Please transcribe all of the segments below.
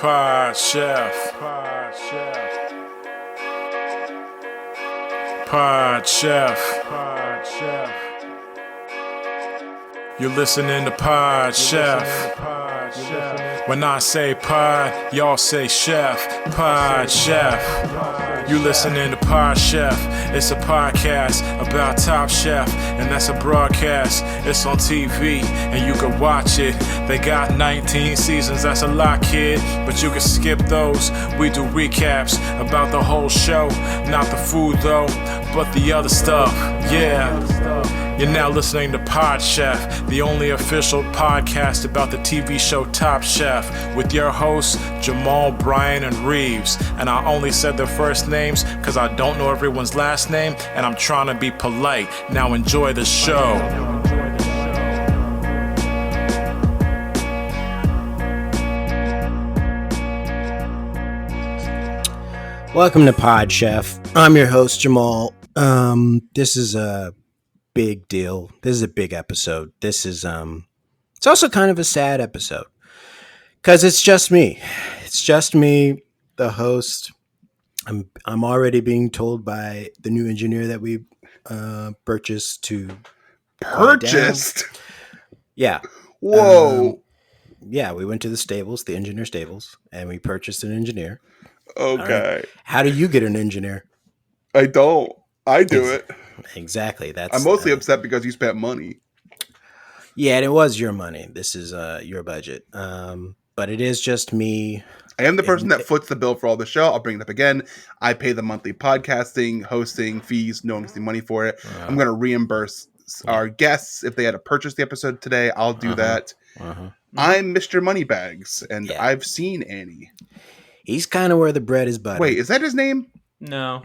Pod Chef. Pod Chef. Pod Chef. Pod Chef. You're listening to Pod Chef. When I say pod, y'all say chef. Pod Chef. You listening to Pod Chef. It's a podcast about Top Chef, and that's a broadcast. It's on TV, and you can watch it. They got 19 seasons, that's a lot, kid, but you can skip those. We do recaps about the whole show, not the food though, but the other stuff. Yeah. You're now listening to Pod Chef, the only official podcast about the TV show Top Chef, with your hosts, Jamal, Brian, and Reeves. And I only said their first names because I don't know everyone's last name, and I'm trying to be polite. Now enjoy the show. Welcome to Pod Chef. I'm your host, Jamal. This is a big deal. This is a big episode. This is it's also kind of a sad episode because it's just me. It's just me, the host. I'm already being told by the new engineer that we purchased to purchased. Yeah. Whoa. Yeah, we went to the stables, the engineer stables, and we purchased an engineer. Okay. How do you get an engineer? I don't. I do it. Exactly. I'm mostly upset because you spent money. Yeah, and it was your money. This is your budget. But it is just me. I am the person that foots the bill for all the show. I'll bring it up again. I pay the monthly podcasting, hosting fees. No one gets any money for it. I'm going to reimburse our guests if they had to purchase the episode today. I'll do that. I'm Mr. Moneybags, and I've seen Annie. He's kind of where the bread is buttered. Wait, is that his name? No.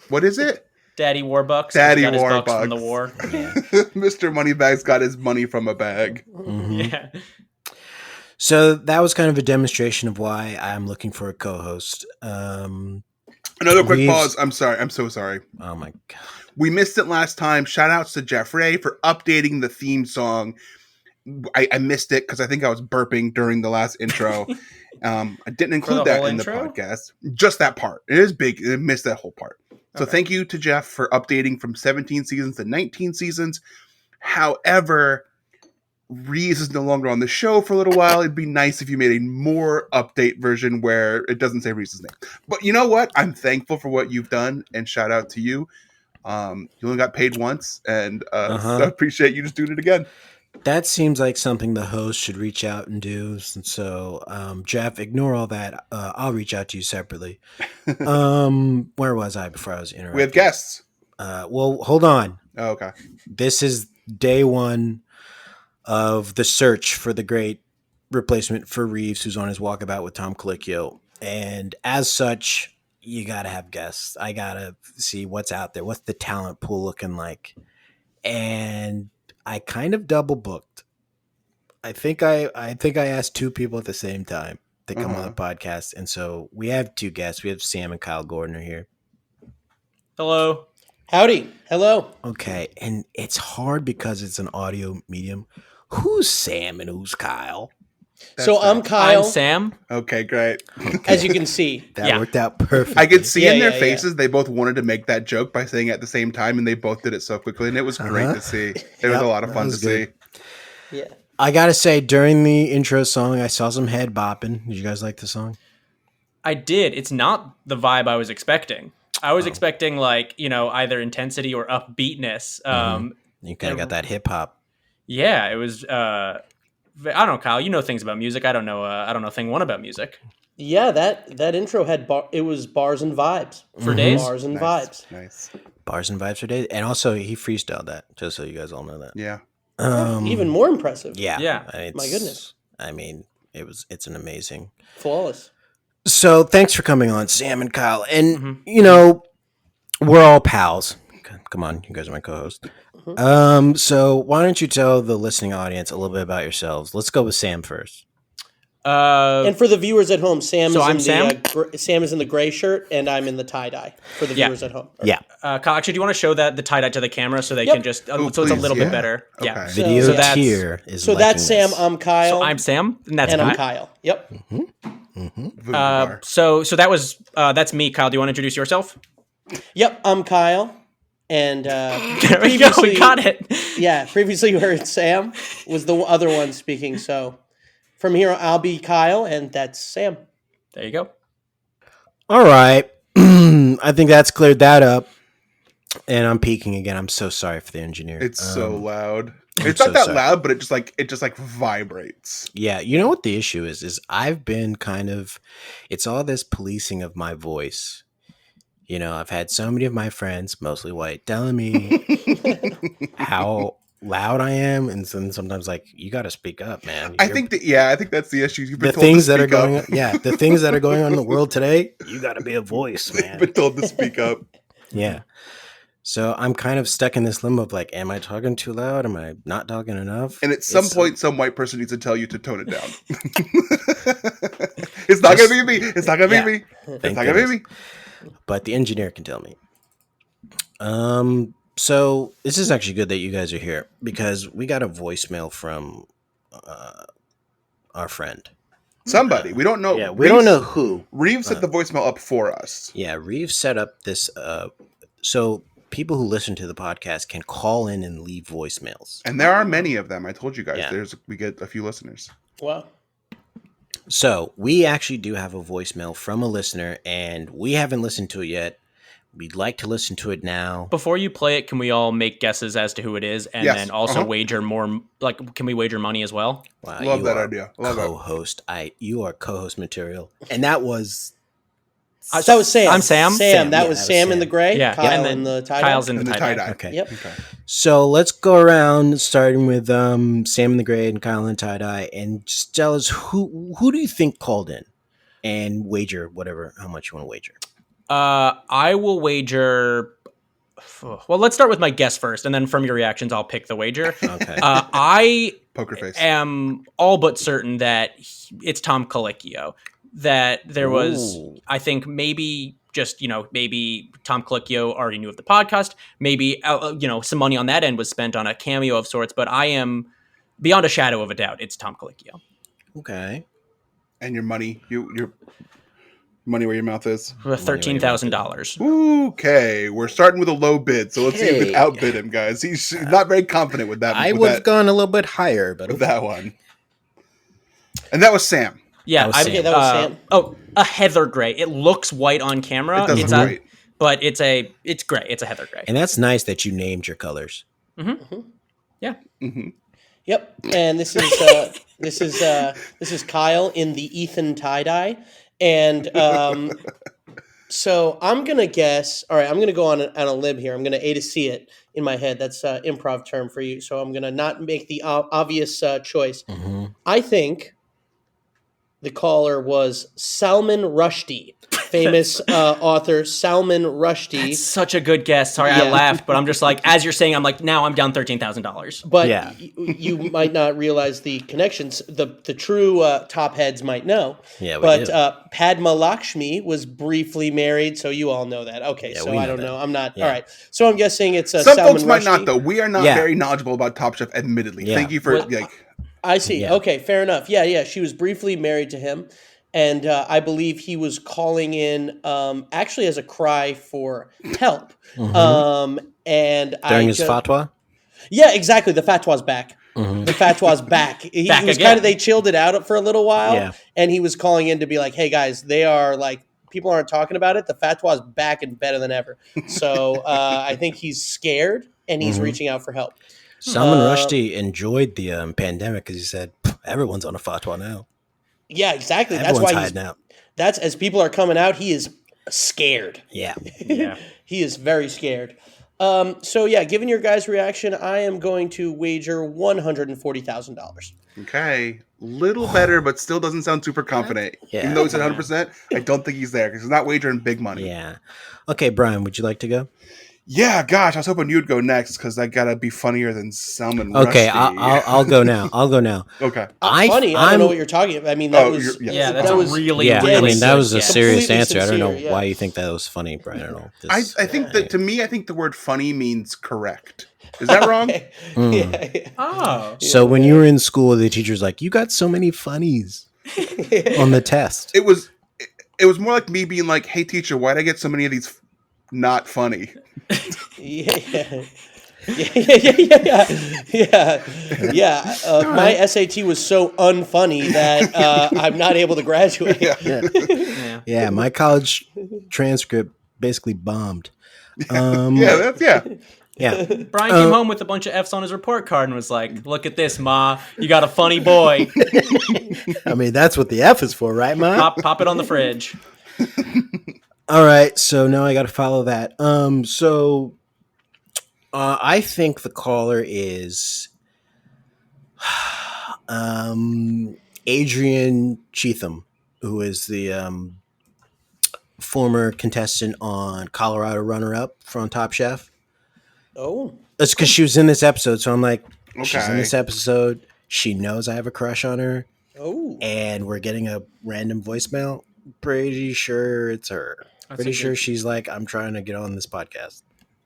What is it? Daddy Warbucks. Daddy got his Warbucks. bucks from the war. Yeah. Mr. Moneybags got his money from a bag. Mm-hmm. Yeah. So that was kind of a demonstration of why I'm looking for a co-host. Another quick pause. I'm sorry. I'm so sorry. Oh my God. We missed it last time. Shout outs to Jeff Ray for updating the theme song. I missed it because I think I was burping during the last intro. I didn't include that in the podcast. Just that part. It is big. I missed that whole part. So Thank you to Jeff for updating from 17 seasons to 19 seasons. However, Reeves is no longer on the show for a little while. It'd be nice if you made a more update version where it doesn't say Reeves' name. But you know what? I'm thankful for what you've done, and shout out to you. You only got paid once, and so I appreciate you just doing it again. That seems like something the host should reach out and do. And so, Jeff, ignore all that. I'll reach out to you separately. Where was I before I was interrupted? We have guests. Well, hold on. Oh, okay. This is day one of the search for the great replacement for Reeves, who's on his walkabout with Tom Colicchio. And as such, you got to have guests. I got to see what's out there. What's the talent pool looking like? And I kind of double booked. I think I asked two people at the same time to come on the podcast. And so we have two guests. We have Sam and Kyle Gordon are here. Hello. Howdy. Hello. Okay. And it's hard because it's an audio medium. Who's Sam and who's Kyle? I'm Kyle. I'm Sam. Okay, great. As you can see. That worked out perfect. I could see in their faces they both wanted to make that joke by saying it at the same time, and they both did it so quickly, and it was great to see. It was a lot of fun to see. Yeah. I gotta say, during the intro song, I saw some head bopping. Did you guys like the song? I did. It's not the vibe I was expecting. I was expecting either intensity or upbeatness. You kind of got that hip hop. Yeah, it was. I don't know, Kyle. You know things about music. I don't know a thing one about music. Yeah, that intro had it was bars and vibes for days. Bars and vibes. Nice. Bars and vibes for days, and also he freestyled that. Just so you guys all know that. Yeah. Even more impressive. Yeah. Yeah. My goodness. I mean, it's an amazing. Flawless. So thanks for coming on, Sam and Kyle, and we're all pals. Come on, you guys are my co-host. So why don't you tell the listening audience a little bit about yourselves? Let's go with Sam first. And for the viewers at home, Sam is in the gray shirt, and I'm in the tie dye. For the viewers at home. Yeah. Kyle, actually, do you want to show the tie dye to the camera so they can just so it's a little bit better? Okay. Yeah. Video tier is. So that's Sam. I'm Kyle. So I'm Sam, and that's I'm Kyle. Yep. So that was that's me, Kyle. Do you want to introduce yourself? Yep, I'm Kyle. And there we go. We got it. Yeah, previously you heard Sam was the other one speaking. So from here, I'll be Kyle, and that's Sam. There you go. All right. I think that's cleared that up. And I'm peeking again. I'm so sorry for the engineer. It's so loud. It's not that loud, but it just like vibrates. Yeah, you know what the issue is I've been it's all this policing of my voice. You know, I've had so many of my friends, mostly white, telling me how loud I am, and sometimes like, you got to speak up, man. I think that's the issue. You've been the told things to that are speak going up. on, the things that are going on in the world today. You got to be a voice, man. You've been told to speak up. Yeah. So I'm kind of stuck in this limbo of like, am I talking too loud? Am I not talking enough? And at some point, some white person needs to tell you to tone it down. It's not going to be me. It's not going to be me. It's not going to be me. But the engineer can tell me. So this is actually good that you guys are here because we got a voicemail from our friend. Somebody. We don't know. Yeah, we don't know who. Reeves set the voicemail up for us. Yeah, Reeves set up this so people who listen to the podcast can call in and leave voicemails. And there are many of them. I told you guys. Yeah. We get a few listeners. Wow. So we actually do have a voicemail from a listener, and we haven't listened to it yet. We'd like to listen to it now. Before you play it, can we all make guesses as to who it is, and then also wager more? Like, can we wager money as well? Wow, love that idea. Co-host, you are co-host material, and that was. That was Sam. I'm Sam. That was Sam in the gray. Yeah, Kyle and then in the tie-dye. Kyle's in the tie-dye. tie-dye. Okay. Yep. Okay. So let's go around, starting with Sam in the gray and Kyle in the tie-dye, and just tell us who do you think called in, and wager how much you want to wager. I will wager. Well, let's start with my guess first, and then from your reactions, I'll pick the wager. Okay. I Poker face. am all but certain that it's Tom Colicchio. That there was, I think, maybe maybe Tom Colicchio already knew of the podcast. Maybe some money on that end was spent on a cameo of sorts. But I am beyond a shadow of a doubt, it's Tom Colicchio. Okay. And your money, your money where your mouth is. $13,000. Okay, we're starting with a low bid, so let's see if we can outbid him, guys. He's not very confident with that. I would have gone a little bit higher, but with that one. And that was Sam. Yeah, that was Sam. Oh, a heather gray. It looks white on camera. It does look white. But it's gray. It's a heather gray. And that's nice that you named your colors. Mm-hmm. Mm-hmm. Yeah. Mm-hmm. Yep. And this is Kyle in the Ethan tie-dye. And so I'm going to guess, all right, I'm going to go on a limb here. I'm going to A to C it in my head. That's an improv term for you. So I'm going to not make the obvious choice. Mm-hmm. I think the caller was Salman Rushdie, famous author Salman Rushdie. That's such a good guess. Sorry, I laughed, but I'm just like, as you're saying, I'm like, now I'm down $13,000. But you might not realize the connections. The true top heads might know. Yeah, but Padma Lakshmi was briefly married, so you all know that. Okay, so I don't know. I'm not. Yeah. All right. So I'm guessing it's Some Salman folks might Rushdie. not, though. We are not very knowledgeable about Top Chef, admittedly. Yeah. Thank you for I see. Yeah. Okay, fair enough. Yeah. She was briefly married to him, and I believe he was calling in actually as a cry for help. Mm-hmm. And during his fatwa? Yeah, exactly. The fatwa's back. Mm-hmm. The fatwa's back. He was again. they chilled it out for a little while, Yeah. and he was calling in to be like, hey, guys, they are like, people aren't talking about it. The fatwa's back and better than ever. So I think he's scared, and he's reaching out for help. Salman Rushdie enjoyed the pandemic because he said, everyone's on a fatwa now. Yeah, exactly. Everyone's That's why hiding out. That's as people are coming out, he is scared. Yeah. Yeah. He is very scared. So yeah, given your guys' reaction, I am going to wager $140,000. Okay. Little better, but still doesn't sound super confident. Yeah. Even though he said 100%, I don't think he's there because he's not wagering big money. Yeah. Okay, Brian, would you like to go? Yeah, gosh, I was hoping you'd go next because I gotta be funnier than Salman Okay, Rushdie. I'll go now. Okay. Funny? I don't know what you're talking about. I mean, that was that's that was really Yeah, I mean, that was a Yeah. serious Completely answer. I don't know sincere, yeah. why you think that was funny, Brian. I don't know. I think that to me, I think the word funny means correct. Is that wrong? Okay. Yeah. Oh. So when you were in school, the teacher's like, you got so many funnies. on the test. It was more like me being like, "Hey, teacher, why'd I get so many of these not funny?" Yeah. My SAT was so unfunny that I'm not able to graduate. Yeah, my college transcript basically bombed. Yeah. Brian came home with a bunch of F's on his report card and was like, "Look at this, Ma. You got a funny boy. I mean, that's what the F is for, right, Ma? Pop it on the fridge." All right, so now I got to follow that. I think the caller is Adrian Cheatham, who is the former contestant on Colorado Runner Up from Top Chef. Oh, That's because she was in this episode, so I'm like, Okay. she's in this episode. She knows I have a crush on her, oh, and we're getting a random voicemail. Pretty sure it's her. Pretty sure she's like, I'm trying to get on this podcast.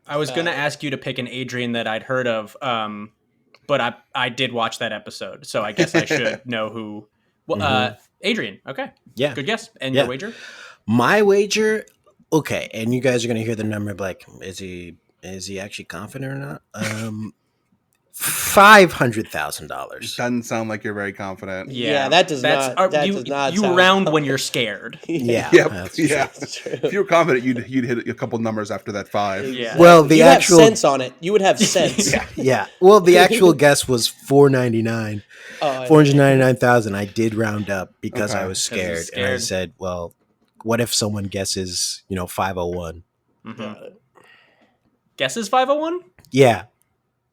I was going to ask you to pick an Adrian that I'd heard of, but I did watch that episode, so I guess I should know who. Well, Adrian, okay. Yeah. Good guess. And Yeah. your wager? My wager, okay, and you guys are gonna hear the number, like, is he actually confident or not? $500,000. Doesn't sound like you're very confident. Yeah, that does not. That you, does not. You sound round when you're scared. Yeah, Yep. that's Yeah. true. If you were confident, you'd hit a couple numbers after that 5. Yeah. Well, the You'd actual have sense on it. You would have sense. yeah. Well, the actual guess was 499, Oh, 499,000. I did round up because Okay. I was scared, Because and I scared. said, well, what if someone guesses, 501? Guesses 501? Yeah,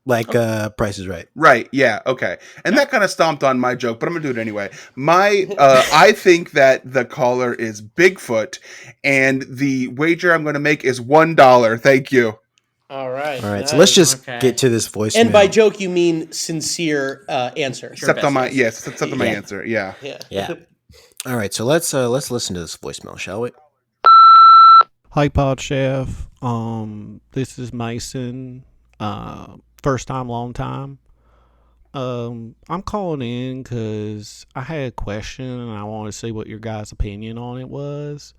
like Price is Right. Right. Yeah. Okay. And that kind of stomped on my joke, but I'm gonna do it anyway. I think that the caller is Bigfoot, and the wager I'm going to make is $1. Thank you. All right. All right, nice. so let's just Okay. get to this voicemail. And by joke, you mean sincere answer. Except on my best except on my answer. Yeah. Yeah. Yeah. All right, so let's listen to this voicemail, shall we? Hi, Pod Chef. This is Mason. First time, long time. I'm calling in because I had a question and I wanted to see what your guys' opinion on it was.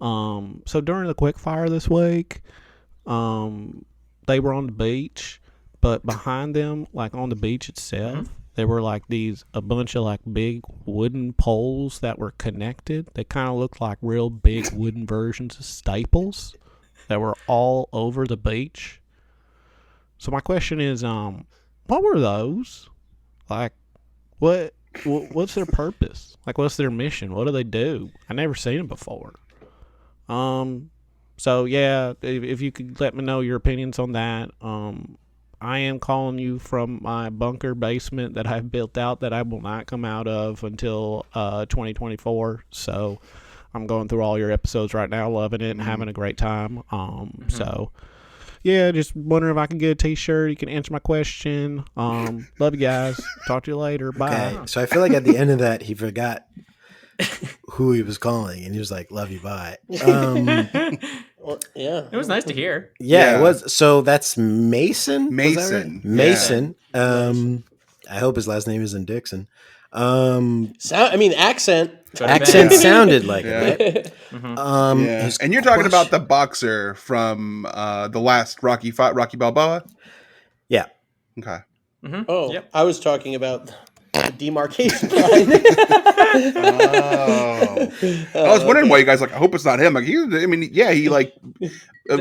So during the quick fire this week, they were on the beach, but behind them, like on the beach itself, there were like a bunch of like big wooden poles that were connected. They kind of looked like real big wooden versions of staples that were all over the beach. So my question is, what were those? Like, what's their purpose? Like, what's their mission? What do they do? I never seen them before. So yeah, if you could let me know your opinions on that. I am calling you from my bunker basement that I've built out that I will not come out of until 2024. So I'm going through all your episodes right now, loving it and having a great time. So yeah, just wondering if I can get a t-shirt. You can answer my question. Love you guys. Talk to you later. Bye. Okay, so I feel like at the end of that, he forgot who he was calling, and he was like, "Love you, bye." Well, yeah. It was nice to hear. Yeah, it was. So that's Mason. Was that right? Mason. Mason. I hope his last name isn't Dixon. Accent. Accent sounded like Yeah. it. Right? Yeah. his And you're talking about question- the boxer from the last Rocky fight, Rocky Balboa. Yeah. Okay. Oh, Yep. I was talking about the demarcation line. Oh. I was wondering why you guys like. I hope it's not him. Like he like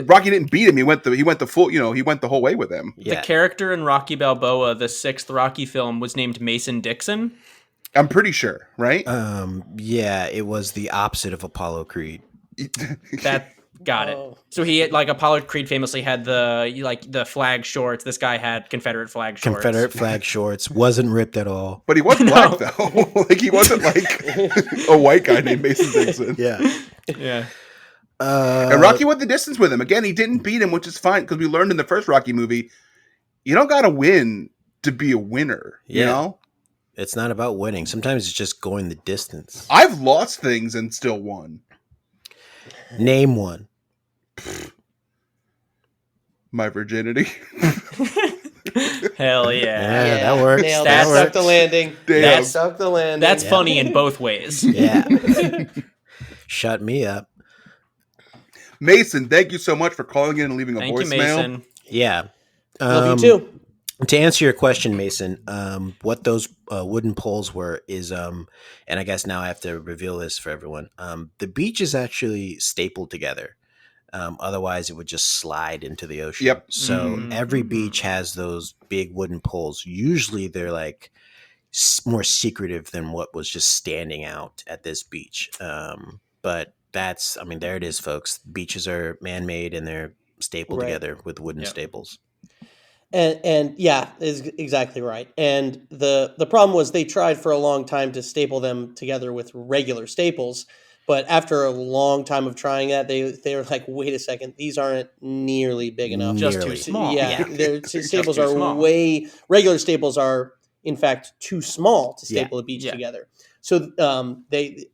Rocky didn't beat him. He went the full. He went the whole way with him. Yeah. The character in Rocky Balboa, the 6th Rocky film, was named Mason Dixon. I'm pretty sure, right? Yeah, it was the opposite of Apollo Creed. That got Oh. it. So he had, like, Apollo Creed famously had the flag shorts. This guy had Confederate flag shorts. Confederate flag shorts, wasn't ripped at all. But he wasn't black though. Like he wasn't like a white guy named Mason Dixon. Yeah. Yeah. And Rocky went the distance with him. Again, he didn't beat him, which is fine because we learned in the first Rocky movie, you don't got to win to be a winner. You Yeah. know, It's not about winning. Sometimes it's just going the distance. I've lost things and still won. Name one. My virginity. Hell yeah. Yeah, that works. Nailed That it. works. Stuck the landing. Damn. Stuck the landing. That's funny in both ways. Yeah. Shut me up. Mason, thank you so much for calling in and leaving a Thank you, voicemail. Mason. Yeah. Love you too. To answer your question, Mason, what those wooden poles were is, and I guess now I have to reveal this for everyone. The beach is actually stapled together. Otherwise, it would just slide into the ocean. Yep. So every beach has those big wooden poles. Usually, they're like more secretive than what was just standing out at this beach. But that's, I mean, there it is, folks. Beaches are man-made and they're stapled Right. together with wooden Yep. staples. And yeah, is exactly right. And the problem was they tried for a long time to staple them together with regular staples, but after a long time of trying that, they were like, wait a second, these aren't nearly big enough. Just too Nearly. small. Yeah, their Just staples too are small. regular staples are in fact too small to Yeah. staple a beach Yeah. together. So they,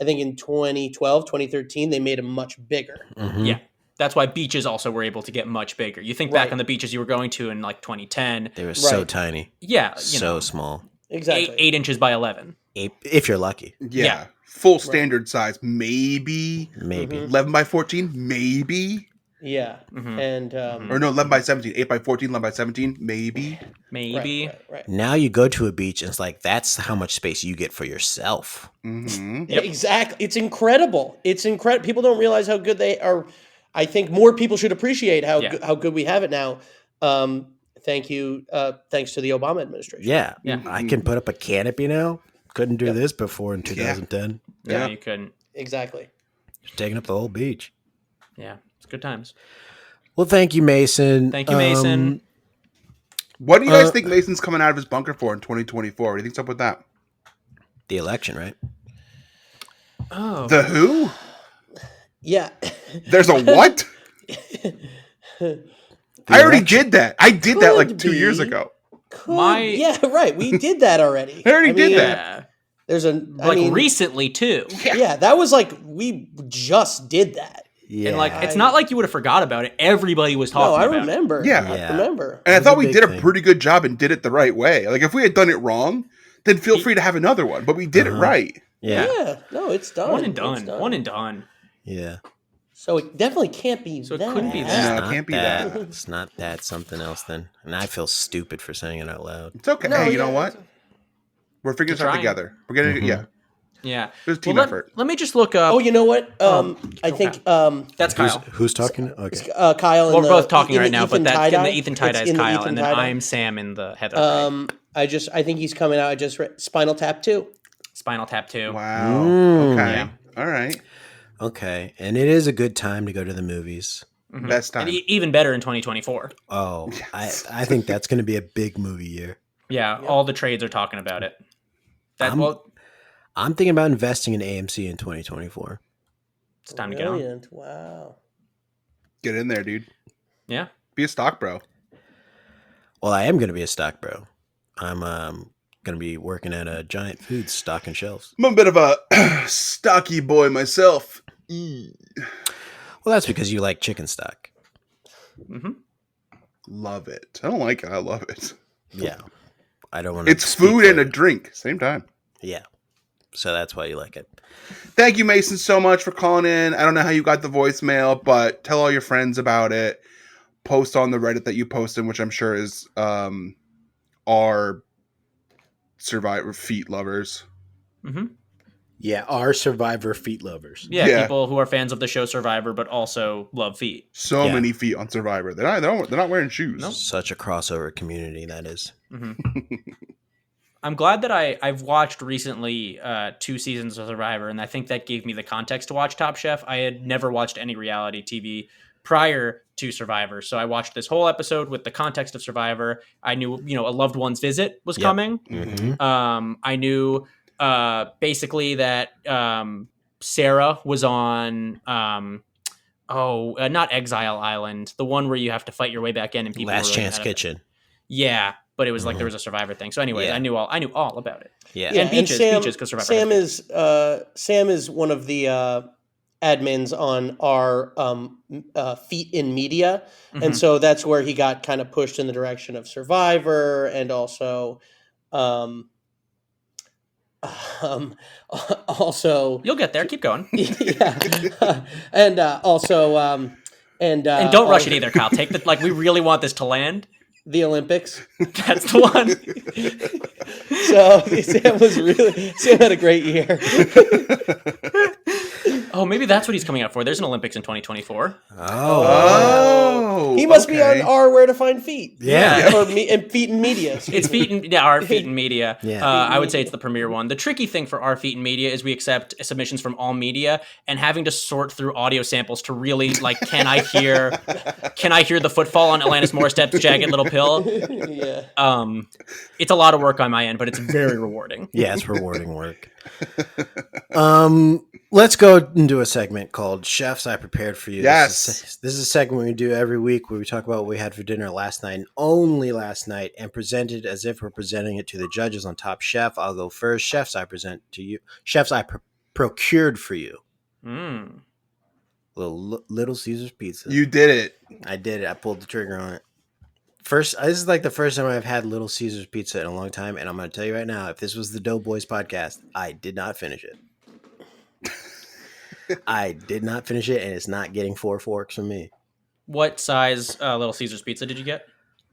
I think in 2012, 2013, they made them much bigger. Mhm. Yeah. That's why beaches also were able to get much bigger. You think back Right. on the beaches you were going to in like 2010. They were so Right. tiny, Yeah. so small. Exactly. 8 inches by 11. If you're lucky, Yeah. Yeah. Full standard size, maybe maybe. 11 by 14, maybe. Yeah. Mhm. And Or no, 11 by 17, 8 by 14, 11 by 17, maybe. Maybe. Right. Now you go to a beach and it's like, that's how much space you get for yourself. Mm-hmm. Yep. Exactly. It's incredible. It's incredible. People don't realize how good they are. I think more people should appreciate how Yeah. how good we have it now. Thank you. Thanks to the Obama administration. Yeah. Yeah. I can put up a canopy now. Couldn't do this before in 2010. No, Yeah. you couldn't. Exactly. Just taking up the whole beach. Yeah. It's good times. Well, thank you, Mason. Thank you, Mason. What do you guys think Mason's coming out of his bunker for in 2024? What do you think's up with that? The election, right? Oh. The who? Yeah. There's a what? I already did that. I did that like Could 2 years be. ago. Yeah. Right. We did that already. I already did that. Yeah. There's a Recently, too. Yeah. That was like we just did that. Yeah. And it's not like you would have forgot about it. Everybody was No, talking I about remember. Yeah. I Yeah. remember. And I was a thought we big did a thing. pretty good job and did it the right way. Like if we had done it wrong, then feel free to have another one. But we did it right. Yeah. Yeah. No, it's done. it. One and It's done. One and done. Yeah. So it definitely can't be So it that. couldn't be No, that. it can't be that. It's not that. Something else then. And I feel stupid for saying it out loud. It's okay. No, Hey, you yeah, know what? We're figuring this out trying. together. We're getting yeah. Yeah. It was a team Well, effort. let me just look up. Oh, you know what? I think That's Kyle. Who's talking? Okay. Kyle. Well, and we're both talking right now, but Ethan that in tie-dye. the Ethan tie-dye It's is in the Kyle, Ethan and then tie-dye. I'm Sam in the Heather. Right? I think he's coming out. I just read Spinal Tap 2. Spinal Tap 2. Wow. Okay. Yeah. All right. Okay. And it is a good time to go to the movies. Best time. And even better in 2024. Oh, I think that's going to be a big movie year. Yeah, all the trades are talking about it. I'm thinking about investing in AMC in 2024. It's time to get on. Brilliant. Wow. Get in there, dude. Yeah. Be a stock bro. Well, I am going to be a stock bro. I'm going to be working at a Giant Foods stocking shelves. I'm a bit of a stocky boy myself. Well, that's because you like chicken stock. Love it. I don't like it. I love it. Yeah. I don't want to. It's food and a drink. Same time. Yeah. So that's why you like it. Thank you, Mason, so much for calling in. I don't know how you got the voicemail, but tell all your friends about it. Post on the Reddit that you post in, which I'm sure is our Survivor feet lovers. Yeah, our Survivor feet lovers. Yeah, Yeah. people who are fans of the show Survivor, but also love feet. So Yeah. many feet on Survivor. They're not wearing shoes. Such a crossover community that is. I'm glad that I've watched recently 2 seasons of Survivor, and I think that gave me the context to watch Top Chef. I had never watched any reality TV prior to Survivor, so I watched this whole episode with the context of Survivor. I knew, a loved one's visit was coming. I knew basically that Sarah was on not Exile Island, the one where you have to fight your way back in and people Last were really Chance mad at it. Kitchen. Yeah, but it was like there was a Survivor thing. So anyways, Yeah. I knew all about it. Yeah. And beaches, because Survivor Sam has is one of the admins on our Feet in Media, Mm-hmm. and so that's where he got kind of pushed in the direction of Survivor, and also, also You'll get there. Keep going. yeah, and also and don't rush it either, Kyle. Take the we really want this to land. the Olympics. That's the one. So Sam had a great year. Oh, maybe that's what he's coming out for. There's an Olympics in 2024. Oh, He must be on our Where to Find Feet. Yeah. Or and Feet in Media. It's our Feet in Media. Yeah. I would say it's the premier one. The tricky thing for our Feet in Media is we accept submissions from all media, and having to sort through audio samples to really can I hear the footfall on Alanis Morissette's Jagged Little Pill? Yeah. It's a lot of work on my end, but it's very rewarding. Yeah, it's rewarding work. Let's go and do a segment called Chefs I Prepared for You. Yes. This is a segment we do every week where we talk about what we had for dinner last night and only last night and present it as if we're presenting it to the judges on Top Chef. I'll go first. Chefs I present to you. Chefs I procured for you. Little Caesars pizza. You did it. I did it. I pulled the trigger on it. This is the first time I've had Little Caesars pizza in a long time, and I'm going to tell you right now, if this was the Doughboys podcast, I did not finish it. I did not finish it, and it's not getting 4 forks from me. What size Little Caesars pizza did you get?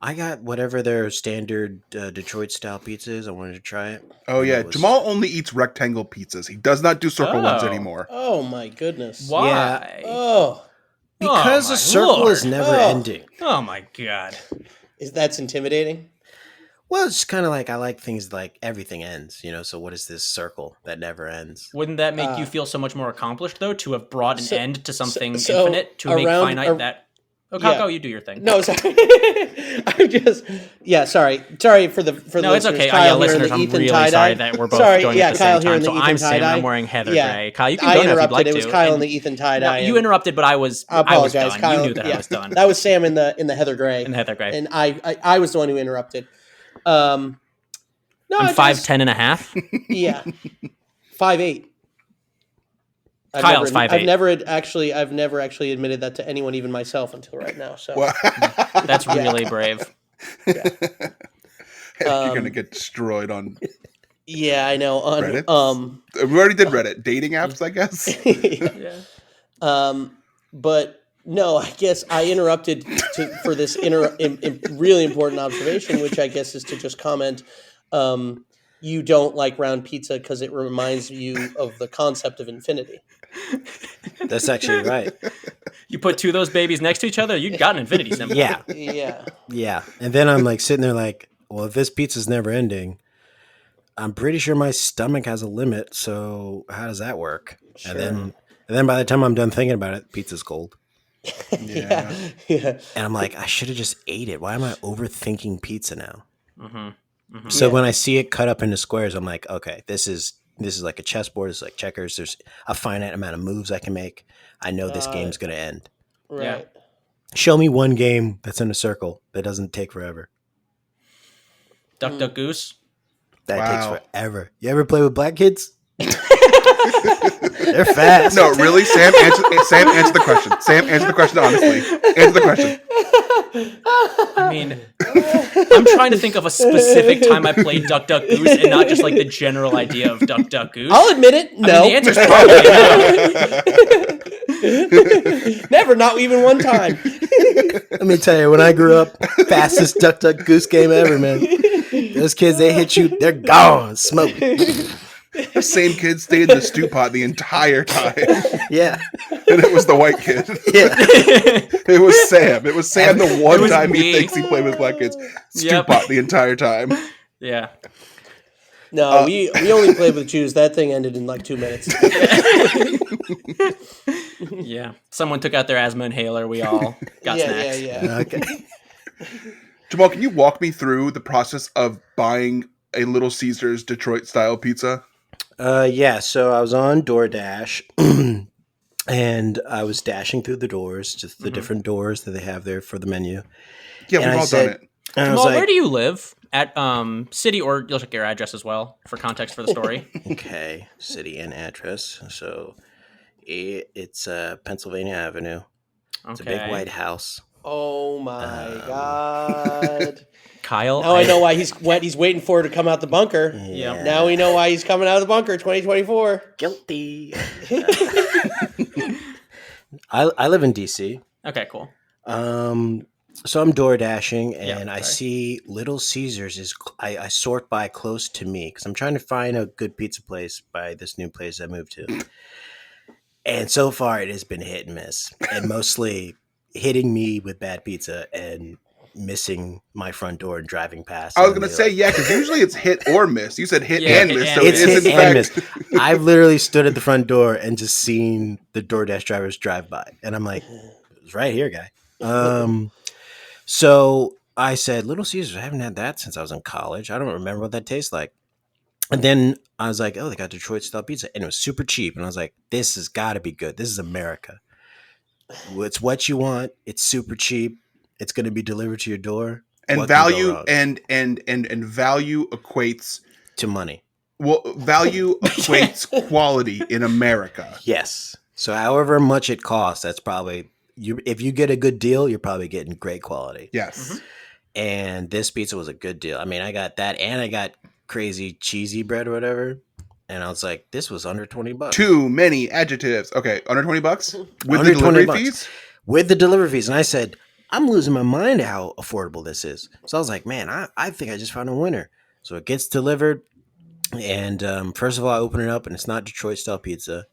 I got whatever their standard Detroit-style pizza is. I wanted to try it. Oh, yeah. Jamal only eats rectangle pizzas. He does not do circle ones anymore. Oh, my goodness. Why? Yeah. Oh. Because my a circle Lord. is never ending. Oh, my God. That's intimidating? Well, it's kind of I like things like everything ends, so what is this circle that never ends? Wouldn't that make you feel so much more accomplished, though, to have brought an end to something so infinite, to make finite that... Oh, Kako, you do your thing. No, sorry. Sorry for the No, it's okay. Kyle listeners, I'm really sorry that we're both going at the Kyle same time. So I'm Sam, tie-dye. I'm wearing Heather Yeah. Gray. Kyle, you can I go now if you'd interrupted. like to. It was Kyle in the Ethan tie-dye. You interrupted, but I was apologize, done. Kyle. You knew that I was done. That was Sam in the Heather Gray. In the Heather Gray. And I was the one who interrupted. No, I'm 5'10" and a half. Yeah. 5'8". Kyle's 5'8". I've never actually admitted that to anyone, even myself, until right now. So That's really brave. Yeah. You're gonna get destroyed on. Yeah, I know. On Reddit? We already did Reddit dating apps, I guess. Yeah. But no, I guess I interrupted for this really important observation, which I guess is to just comment. You don't like round pizza because it reminds you of the concept of infinity. That's actually right. You put two of those babies next to each other, you got an infinity symbol. Yeah. Yeah. Yeah. And then I'm sitting there well, if this pizza's never ending, I'm pretty sure my stomach has a limit. So how does that work? Sure. And then by the time I'm done thinking about it, pizza's cold. Yeah. And I'm I should have just ate it. Why am I overthinking pizza now? Mm-hmm. Mm-hmm. So when I see it cut up into squares, I'm okay, this is like a chessboard. It's like checkers. There's a finite amount of moves I can make. I know this game's going to end. Right. Yeah. Show me one game that's in a circle that doesn't take forever. Duck, Duck, Goose. That takes forever. You ever play with black kids? They're fast. No, really, Sam. Answer the question. Sam, answer the question honestly. Answer the question. I mean, I'm trying to think of a specific time I played Duck, Duck, Goose, and not just the general idea of Duck, Duck, Goose. I'll admit it. No. The answer's probably no. Never, not even one time. Let me tell you, when I grew up, fastest Duck, Duck, Goose game ever, man. Those kids, they hit you, they're gone, smoke. The same kid stayed in the stew pot the entire time. Yeah. And it was the white kid. Yeah. It was Sam. It was Sam the one time me. he thinks he played with black kids. Stew pot the entire time. Yeah. No, we only played with Jews. That thing ended in 2 minutes. Yeah. Someone took out their asthma inhaler. We all got snacks. Yeah. Okay. Jamal, can you walk me through the process of buying a Little Caesars Detroit-style pizza? Yeah, so I was on DoorDash, and I was dashing through the doors, just the different doors that they have there for the menu. Yeah, And we've all done it. And I Jamal, was where do you live? At city, or you'll check your address as well for context for the story. okay, city and address. So It's Pennsylvania Avenue. It's a Okay. big white house. Oh my god! Kyle. Now I know why he's waiting for her to come out the bunker. Yep. Now we know why he's coming out of the bunker. 2024. Guilty. I live in DC. Okay, cool. So I'm door dashing, and Yeah, I sorry. see Little Caesars is. I sort by close to me because I'm trying to find a good pizza place by this new place I moved to. And so far, it has been hit and miss, and mostly hitting me with bad pizza and missing my front door and driving past. I was and going to they're say, yeah, because usually it's hit or miss. You said hit Yeah, and miss. So and it's it is hit in and fact. miss. I've literally stood at the front door and just seen the DoorDash drivers drive by, and I'm like, "It's right here, guy." So I said, "Little Caesars. I haven't had that since I was in college. I don't remember what that tastes like." And then I was like, "Oh, they got Detroit style pizza, and it was super cheap." And I was like, "This has got to be good. This is America. It's what you want. It's super cheap. It's going to be delivered to your door. And What can go value wrong? and value equates To money." value equates quality in America. Yes. So however much it costs, that's probably you. If you get a good deal, you're probably getting great quality. Yes. And this pizza was a good deal. I mean, I got that, and I got crazy cheesy bread or whatever. And I was like, this was under $20 Too many adjectives. Okay, under $20 with Under the delivery $20. fees. with the delivery fees. And I said, I'm losing my mind at how affordable this is. So I was like, man, I think I just found a winner. So it gets delivered, and first of all, I open it up, and it's not Detroit style pizza.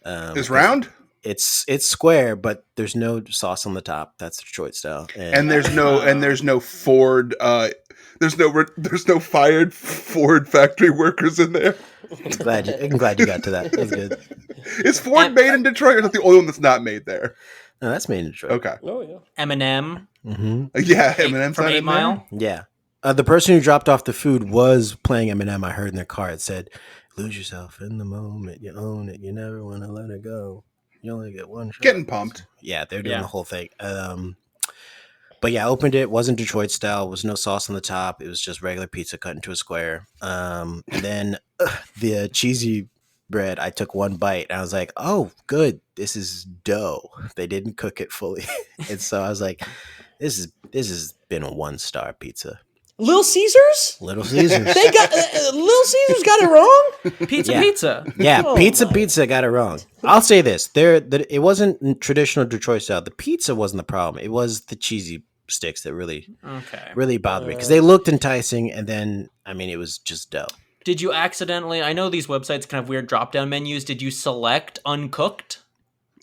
Is round, It's square, but there's no sauce on the top. That's Detroit style. and there's no Ford. There's no fired Ford factory workers in there. I'm glad you got to that. That's good. Is Ford made in Detroit, or is that the only one that's not made there? No, that's made in Detroit. Okay. Oh yeah. Eminem Mm-hmm. Yeah, Eminem's from not 8 in there? Mile. Yeah. The person who dropped off the food was playing Eminem. I heard in their car. It said, "Lose yourself in the moment. You own it. You never want to let it go. You only get one shot." Getting pumped. Yeah, they're doing Yeah. the whole thing. But yeah, I opened it. Wasn't Detroit style. Was no sauce on the top. It was just regular pizza cut into a square. And then the cheesy bread. I took one bite, and I was like, "Oh, good. This is dough. They didn't cook it fully." And so I was like, "This has been a 1-star pizza." Little Caesars? Little Caesars. They got Little Caesars got it wrong. Pizza. Yeah, Oh pizza got it wrong. I'll say this: it wasn't traditional Detroit style. The pizza wasn't the problem. It was the cheesy sticks that really Okay. bothered me because they looked enticing, and then I mean, it was just dough. Did you accidentally? I know these websites kind of weird drop-down menus. Did you select uncooked?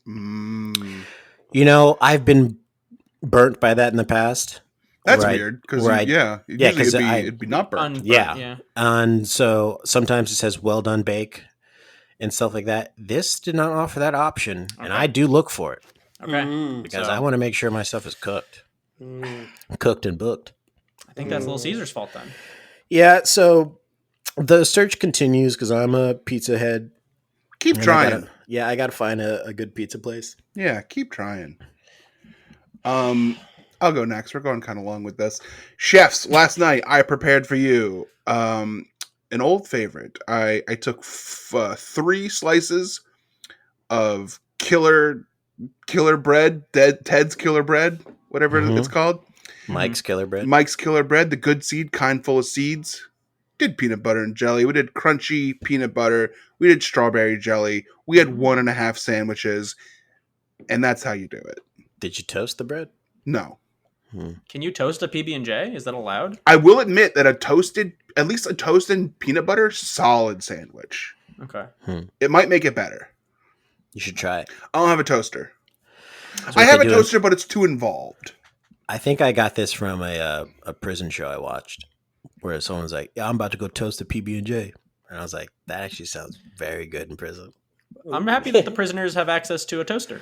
Mm, You know, I've been burnt by that in the past. that's Right, weird because right. usually 'cause it'd be not burnt. Unburnt, Yeah. yeah. And so sometimes it says "well done, bake" and stuff like that. This did not offer that option, and Okay. I do look for it Okay. Mm. because So- I want to make sure my stuff is cooked, Mm. cooked and booked. I think that's Little Caesar's fault then. Yeah, so the search continues because I'm a pizza head. Keep and trying. I gotta find a good pizza place. Yeah, keep trying. I'll go next. We're going kind of long with this. Chefs, last night I prepared for you an old favorite. I took 3 slices of killer bread, Ted's killer bread, whatever Mhm. it's called. Mike's Killer Bread. Mike's Killer Bread, the good seed kind full of seeds. Did peanut butter and jelly. We did crunchy peanut butter. We did strawberry jelly. We had 1.5 sandwiches, and that's how you do it. Did you toast the bread? No. Can you toast a PB&J? Is that allowed? I will admit that at least a toast and peanut butter, solid sandwich. Okay. It might make it better. You should try it. I don't have a toaster. That's I what have they a do toaster, but it's too involved. I think I got this from a prison show I watched, where someone's like, "Yeah, I'm about to go toast a PB&J," and I was like, "That actually sounds very good in prison." I'm happy that the prisoners have access to a toaster.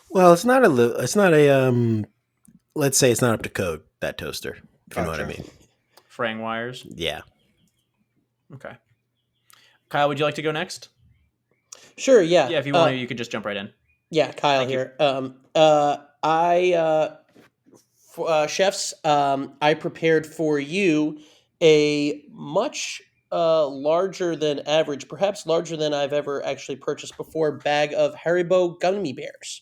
Well, it's not a let's say it's not up to code, that toaster, if you know what I Gotcha. mean. Fraying wires. Yeah. Okay. Kyle, would you like to go next? Sure. Yeah. Yeah, if you want to, you could just jump right in. Yeah, Kyle Thank you. here. Chefs, I prepared for you a much larger than average, perhaps larger than I've ever actually purchased before, bag of Haribo gummy bears.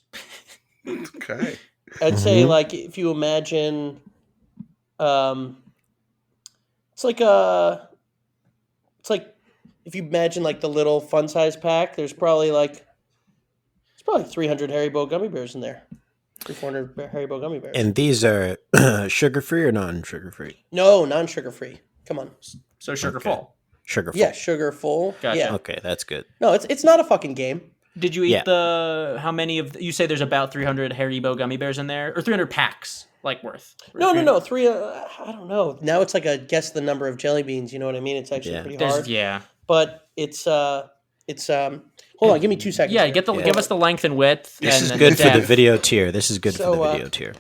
Okay. I'd say, like, if you imagine, it's like if you imagine like the little fun size pack. There's probably 300 Haribo gummy bears in there. 400 Haribo gummy bears. And these are sugar free or non sugar free? No, non sugar free. Come on. So sugar full. Sugar full. Yeah, sugar full. Gotcha. Yeah. Okay, that's good. No, it's not a fucking game. Did you eat how many of, you say there's about 300 Haribo gummy bears in there? Or 300 packs, like, worth? No. I don't know. Now it's like a guess the number of jelly beans. You know what I mean? It's actually pretty hard. Yeah. But it's hold on, give me 2 seconds. Yeah, here. give us the length and width. This and is good for the depth. video tier. This is good for the video tier.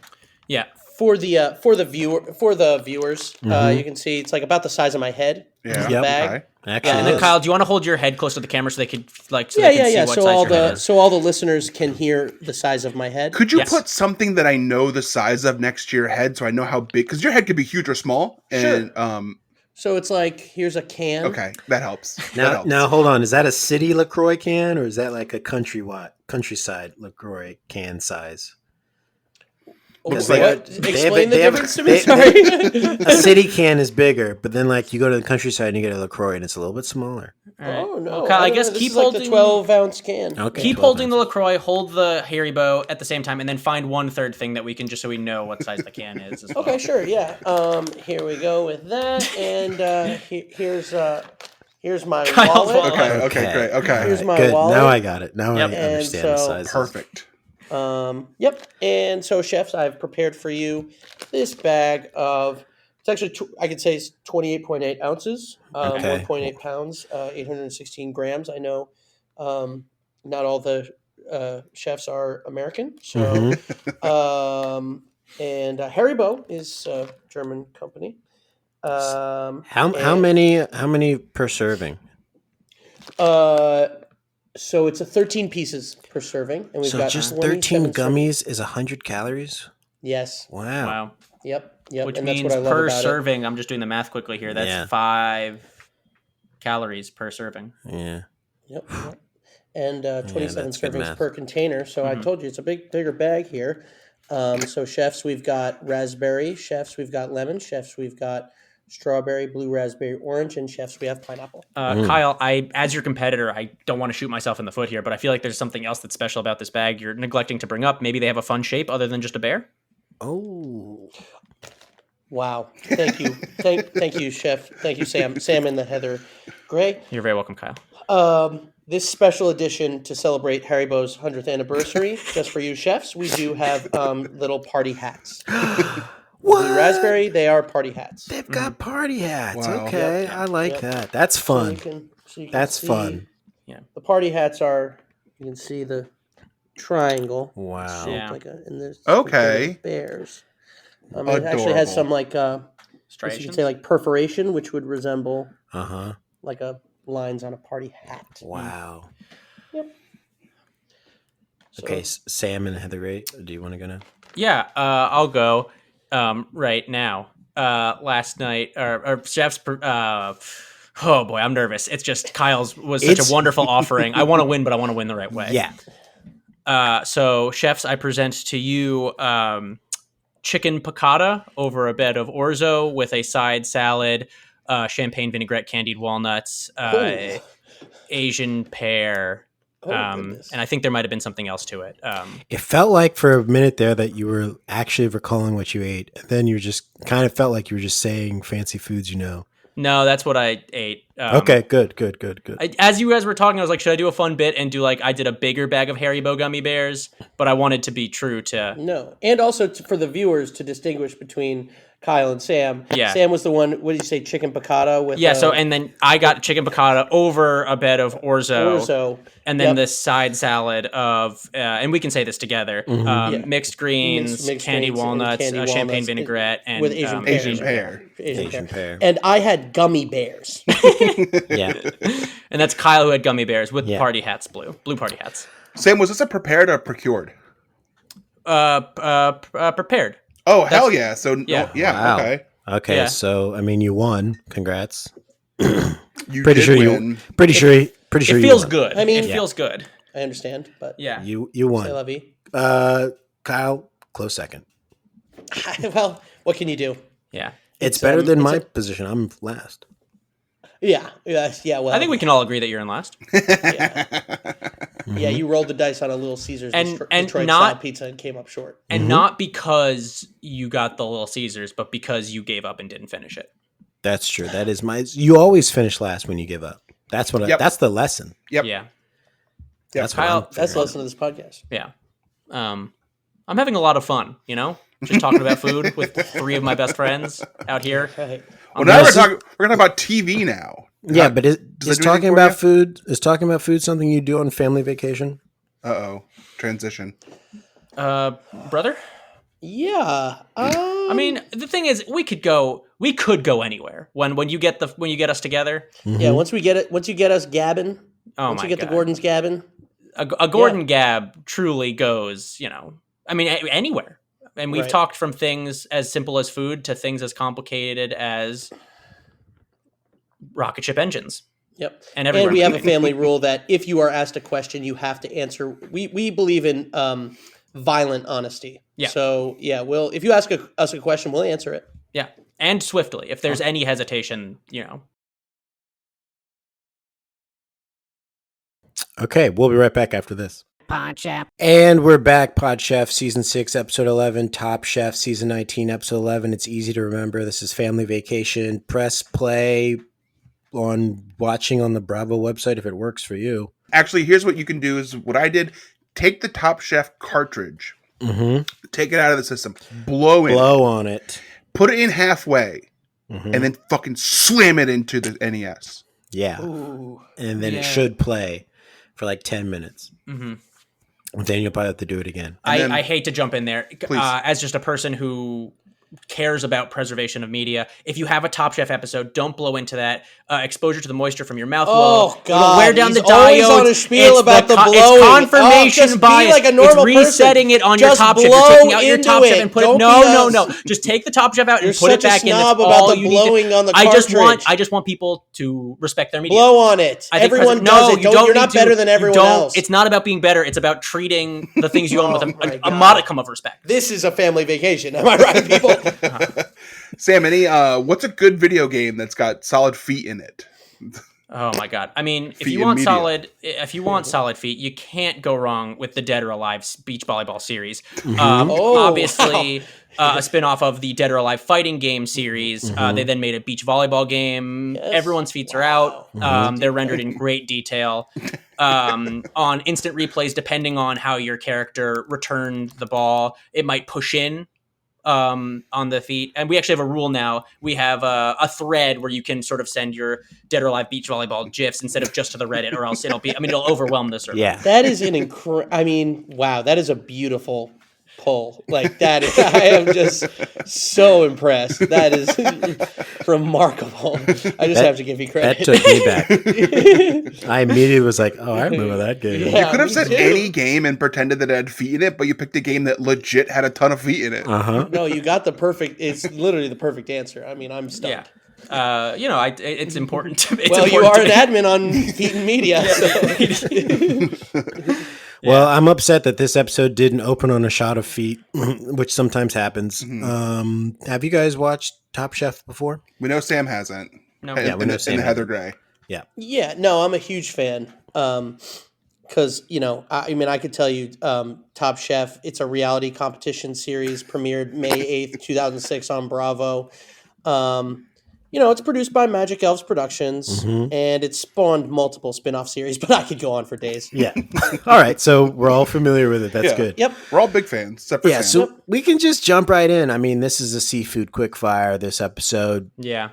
Yeah. For the viewers, you can see it's like about the size of my head. Yeah. Yep. Bag. Okay. Actually, And it then is. Kyle, do you want to hold your head close to the camera so they could see what So size all your head is? so all the listeners can hear the size of my head. Could you Yes. put something that I know the size of next to your head so I know how big? Because your head could be huge or small. And So it's like, here's a can. okay, that helps. That Now, helps. now hold on. Is that a city LaCroix can or is that like a countryside LaCroix can size? Looks What? like- Explain the they have- difference to me. they- Sorry. A city can is bigger, but then like you go to the countryside and you get a LaCroix and it's a little bit smaller. All right. Oh no! Well, Kyle, I don't guess know. This keep is like holding the 12-ounce can. Okay. Keep 12 holding the ounces. LaCroix, hold the Haribo at the same time, and then find one third thing that we can, just so we know what size the can is. As well. Okay, sure, yeah. Here we go with that, and here's my Kyle's wallet. wallet. Okay, great. Okay. Here's my Good. wallet. Now I got it. Now Yep. I And understand the so- size. Perfect. Yep. And so, chefs, I've prepared for you this bag of. It's actually I could say it's 28.8 ounces, Okay. 1.8 pounds, 816 grams. I know, not all the chefs are American, so. And Haribo is a German company. How and- many per serving? So it's a 13 pieces per serving, and we've So got just 27 13 gummies is 100 calories. Yes. Wow. Wow. Yep. Which and that's means what I love per about serving, I'm just doing the math quickly here. That's Yeah. 5 calories per serving. Yeah. it. Yep. And 27 that's good servings math. per container. So I told you it's a bigger bag here. So chefs, we've got raspberry. Chefs, we've got lemon. Chefs, we've got strawberry, blue raspberry, orange, and chefs, we have pineapple. Kyle, as your competitor, I don't want to shoot myself in the foot here, but I feel like there's something else that's special about this bag you're neglecting to bring up. Maybe they have a fun shape other than just a bear? Oh. Wow. Thank you. Thank you, chef. Thank you, Sam. Sam and the Heather Gray. You're very welcome, Kyle. This special edition to celebrate Haribo's 100th anniversary, just for you chefs, we do have little party hats. What? Blue raspberry, they are party hats. They've got party hats. Wow. Okay. Yep. I like Yep. that. That's fun. So you can That's see fun. The party hats are, you can see the triangle. Wow. shaped Yeah. Like a, and there's Okay. bears. It actually has some like, I guess you could Striations? say like perforation, which would resemble Uh-huh. like a lines on a party hat. Wow. Yep. So- Okay, Sam and Heather Ray, do you want to go now? Yeah, I'll go right now. Last night, or chef's. Oh boy, I'm nervous. It's just Kyle's was such It's- a wonderful offering. I want to win, but I want to win the right way. Yeah. So chefs, I present to you chicken piccata over a bed of orzo with a side salad, champagne vinaigrette, candied walnuts, Ooh. Asian pear. Oh, goodness. And I think there might have been something else to it. It felt like for a minute there that you were actually recalling what you ate. And then you just kind of felt like you were just saying fancy foods, you know. No, that's what I ate. Okay, good. As you guys were talking, I was like, should I do a fun bit and do like I did a bigger bag of Haribo gummy bears? But I wanted to be true to. No, and also for the viewers to distinguish between Kyle and Sam. Yeah. Sam was the one. What did you say? Chicken piccata with Yeah, so and then I got chicken piccata over a bed of orzo, and then Yep. this side salad of, and we can say this together: Yeah. mixed greens, Mixed candied greens and walnuts, candied champagne walnuts vinaigrette, and with Asian pear. Asian pear. Asian pear. And I had gummy bears. Yeah. and that's Kyle who had gummy bears with Yeah. party hats, blue party hats, Sam, was this a prepared or procured? prepared. Oh, hell yeah. So, Yeah. yeah, Wow. okay. Okay, Yeah. so, I mean, you won. Congrats. You Pretty did sure win. Pretty sure It you feels won. good. I mean- it feels good. I understand, but Yeah. You c'est won. la vie. Kyle, close second. Well, what can you do? Yeah. It's better than it's my a- position. I'm last. Yeah. Well, I think we can all agree that you're in last. Yeah, you rolled the dice on a Little Caesars And Detroit not- style pizza and came up short. And not because you got the Little Caesars, but because you gave up and didn't finish it. That's true. That is my. You always finish last when you give up. That's what. Yep. That's the lesson. Yep. Yeah. That's Kyle, what I'm That's the figuring lesson of this podcast. Yeah. I'm having a lot of fun, just talking about food with 3 of my best friends out here. Right. Well, now we're going to talk about TV now. Yeah, but is that talking do anything for about you? food? Is talking about food something you do on family vacation? Uh-oh. Transition. Brother? Yeah. I mean, the thing is, we could go anywhere when you get us together. Yeah. Once you get us gabbing. Oh Once my you get God. the Gordon's gabbing. A Gordon Gab truly goes, I mean, anywhere. And we've Right. talked from things as simple as food to things as complicated as rocket ship engines. Yep. And everywhere we have a between. family rule that if you are asked a question, you have to answer. We believe in violent honesty. Yeah. So yeah, if you ask us a question, we'll answer it. Yeah. And swiftly. If there's any hesitation, Okay, we'll be right back after this. Pod Chef. And we're back, Pod Chef, Season 6, Episode 11, Top Chef, Season 19, Episode 11. It's easy to remember. This is Family Vacation. Press play on watching on the Bravo website if it works for you. Actually, here's what you can do is what I did. Take the Top Chef cartridge. Mm-hmm. Take it out of the system. Blow it. Blow on it. Put it in halfway. Mhm. And then fucking slam it into the NES. Yeah. Ooh. And then Yeah. it should play for like 10 minutes. Mm-hmm. And then you'll probably have to do it again. then- I hate to jump in there Please. as just a person who cares about preservation of media. If you have a Top Chef episode, don't blow into that. Exposure to the moisture from your mouth Oh, will God, wear down he's the always diodes. on a spiel It's about the blowing. It's confirmation just be bias. like a normal it's resetting person. it on your Just Top Chef. You're blow taking out your into Top Chef it. and put Don't it. be No. a- Just take the Top Chef out You're and put it such a back in. That's snob about all the you need to- blowing on the I cartridge. just want people to respect their media. Blow on it. I think Everyone no, does it. you Don't, don't you're need not to. better than You everyone don't- else. It's not about being better. It's about treating the things you own with Oh, my a God. modicum of respect. This is a family vacation. Am I right, people? Sam, what's a good video game that's got solid feet in it? Oh my God! I mean, if Feet you in want media. solid feet, you can't go wrong with the Dead or Alive beach volleyball series. Oh, Obviously, a spin-off of the Dead or Alive fighting game series. They then made a beach volleyball game. Yes. Everyone's feet are out. They're rendered in great detail on instant replays. Depending on how your character returned the ball, it might push in on the feet. And we actually have a rule now. We have a thread where you can sort of send your Dead or Alive beach volleyball GIFs instead of just to the Reddit, or else it'll overwhelm the server. Yeah. that is wow, that is a beautiful pull. Like that is, I am just so impressed. That is remarkable. I just have to give you That credit. took me back. I immediately was like, oh, I remember that game. Yeah. You could have me said too. any game and pretended that it had feet in it, but you picked a game that legit had a ton of feet in it. Uh-huh. No, you got the perfect. It's literally the perfect answer. I mean, I'm stunned. Yeah. It's important to. It's Well, you important are to an admin on Feet Media. So. Well, I'm upset that this episode didn't open on a shot of feet, which sometimes happens. Have you guys watched Top Chef before? We know Sam hasn't. No. In- Yeah, we in know the- Sam in the Heather hasn't. Gray. Yeah, no, I'm a huge fan. Because, I mean, I could tell you Top Chef, it's a reality competition series, premiered May 8th, 2006 on Bravo. It's produced by Magic Elves Productions, and it spawned multiple spin-off series, but I could go on for days. Yeah. All right. So we're all familiar with it. That's Yeah. good. Yep. We're all big fans, except for Yeah. Sam. So we can just jump right in. I mean, this is a seafood quickfire, this episode. Yeah.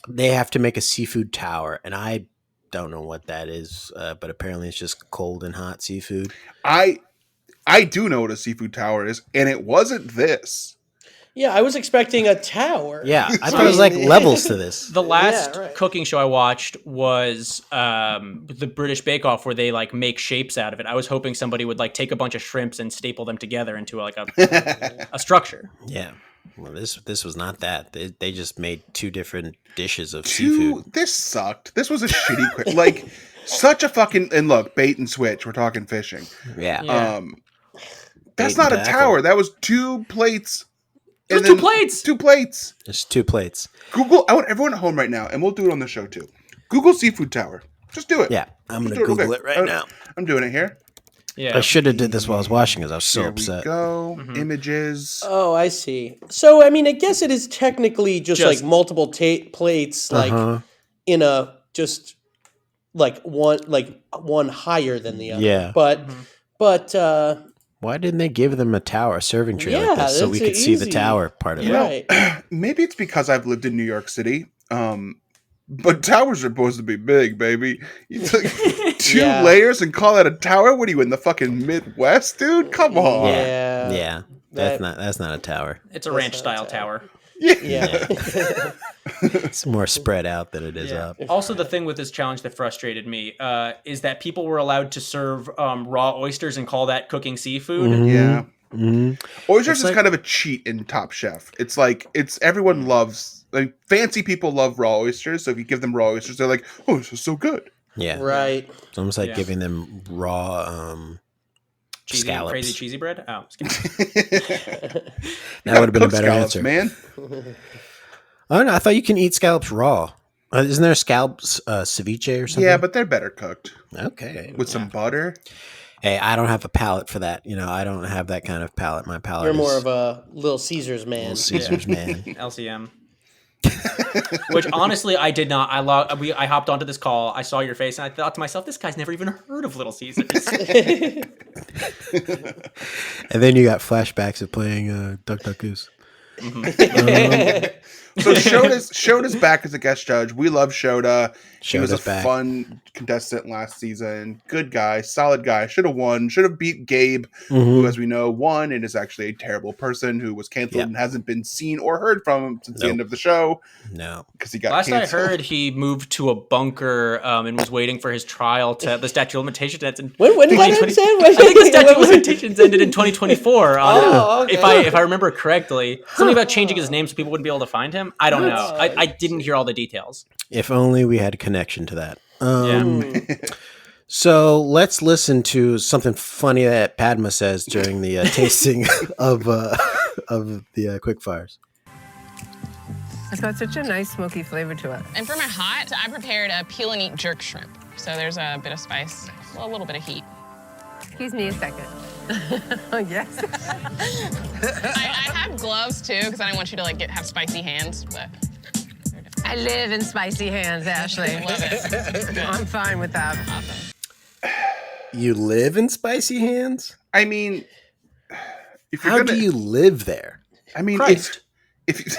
They have to make a seafood tower, and I don't know what that is, but apparently it's just cold and hot seafood. I do know what a seafood tower is, and it wasn't this. Yeah, I was expecting a tower. Yeah. I thought it was like levels to this. The last right. cooking show I watched was the British Bake Off, where they like make shapes out of it. I was hoping somebody would like take a bunch of shrimps and staple them together into like a structure. Yeah. Well, this was not that. They just made two different dishes of seafood. This sucked. This was a shitty quick. Like, such a fucking. And look, bait and switch. We're talking fishing. Yeah. That's Bait not and a tackle. tower. That was 2 plates. There's 2 plates. 2 plates. Just 2 plates. Google. I want everyone at home right now, and we'll do it on the show too. Google seafood tower. Just do it. Yeah, I'm Just gonna do Google Okay. it right now. I'm doing it here. Yeah. I should have did this while I was watching because I was so Here upset. we go. Images. Oh, I see. So, I mean, I guess it is technically just like multiple plates, like in a just like one higher than the other. Yeah. But Why didn't they give them a tower, a serving tray like Yeah, this, so we that's could see the easy. tower part of it? right. Maybe it's because I've lived in New York City. But towers are supposed to be big, baby. You took 2 Yeah. layers and call that a tower? What are you in the fucking Midwest, dude? Come on. Yeah. Yeah, that's not a tower. It's a ranch style tower. Yeah. It's more spread out than it is Yeah. up. Also, the thing with this challenge that frustrated me is that people were allowed to serve raw oysters and call that cooking seafood. Yeah. Mm-hmm. Oysters It's is like- kind of a cheat in Top Chef. It's like everyone loves, like, fancy people love raw oysters. So if you give them raw oysters, they're like, "Oh, this is so good." Yeah, Right. it's almost like Yeah. giving them raw Cheesy, scallops. crazy cheesy bread. Oh, just kidding. That would have been a Cook better scallops, answer, man. Oh no, I thought you can eat scallops raw. Isn't there scallops ceviche or something? Yeah, but they're better cooked okay. with some butter. Hey, I don't have a palate for that. You know, I don't have that kind of palate. My palate You're is more of a Little Caesars man. Little Caesars man. LCM. Which honestly, I did not. I hopped onto this call. I saw your face, and I thought to myself, "This guy's never even heard of Little Caesars." And then you got flashbacks of playing Duck Duck Goose. So Shoda's back as a guest judge. We love Shoda. He was a Shoda's back. fun contestant last season. Good guy, solid guy. Should have won. Should have beat Gabe, Mm-hmm. who, as we know, won and is actually a terrible person who was canceled Yeah. and hasn't been seen or heard from since the Nope. end of the show No. because he got Last canceled. I heard, he moved to a bunker and was waiting for his trial to the statute of limitations. That's in When did that 2020 end? I think the statute of limitations ended in 2024. Oh, okay. If I remember correctly, something about changing his name so people wouldn't be able to find him. I don't know. I didn't hear all the details. If only we had a connection to that. Yeah. So let's listen to something funny that Padma says during the tasting of the quickfires. It's got such a nice smoky flavor to it. And for my hot, I prepared a peel and eat jerk shrimp. So there's a bit of spice, well, a little bit of heat. Excuse me a second. Oh, yes. I have gloves too, because I didn't want you to have spicy hands, but I live in spicy hands, Ashley. love it. I'm fine with that. You live in spicy hands? I mean, if you're How gonna, do you live there? I mean, Christ. if you,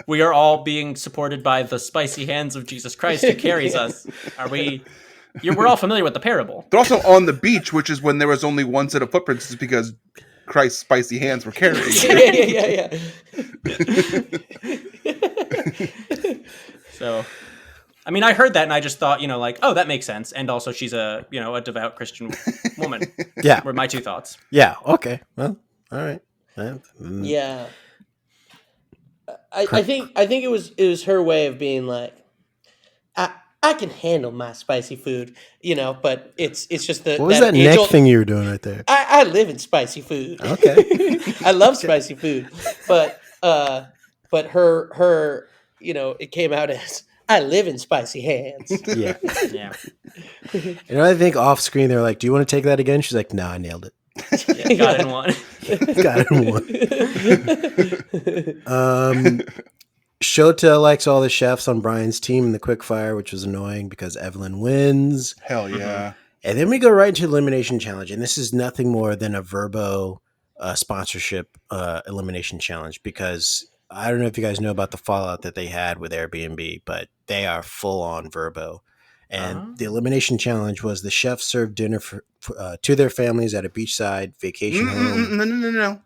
We are all being supported by the spicy hands of Jesus Christ who carries us. Are we? We're all familiar with the parable. they're also on the beach, which is when there was only one set of footprints, is because Christ's spicy hands were carrying. yeah. So, I mean, I heard that and I just thought, oh, that makes sense. And also, she's a devout Christian woman. Yeah. Were my two thoughts. Yeah. Okay. Well, all right. Yeah. I think it was her way of being like, I can handle my spicy food, but it's just the What was that neck age-old- thing you were doing right there? I live in spicy food. Okay. I love spicy food, but her it came out as I live in spicy hands. Yeah. Yeah. I think off screen they're like, "Do you want to take that again?" She's like, "No, I nailed it. Yeah, got it in one. Got it in one." Shota likes all the chefs on Brian's team in the quickfire, which was annoying because Evelyn wins. Hell yeah. And then we go right into elimination challenge, and this is nothing more than a Verbo sponsorship elimination challenge because I don't know if you guys know about the fallout that they had with Airbnb, but they are full on Verbo. And the elimination challenge was the chefs served dinner to their families at a beachside vacation home. No.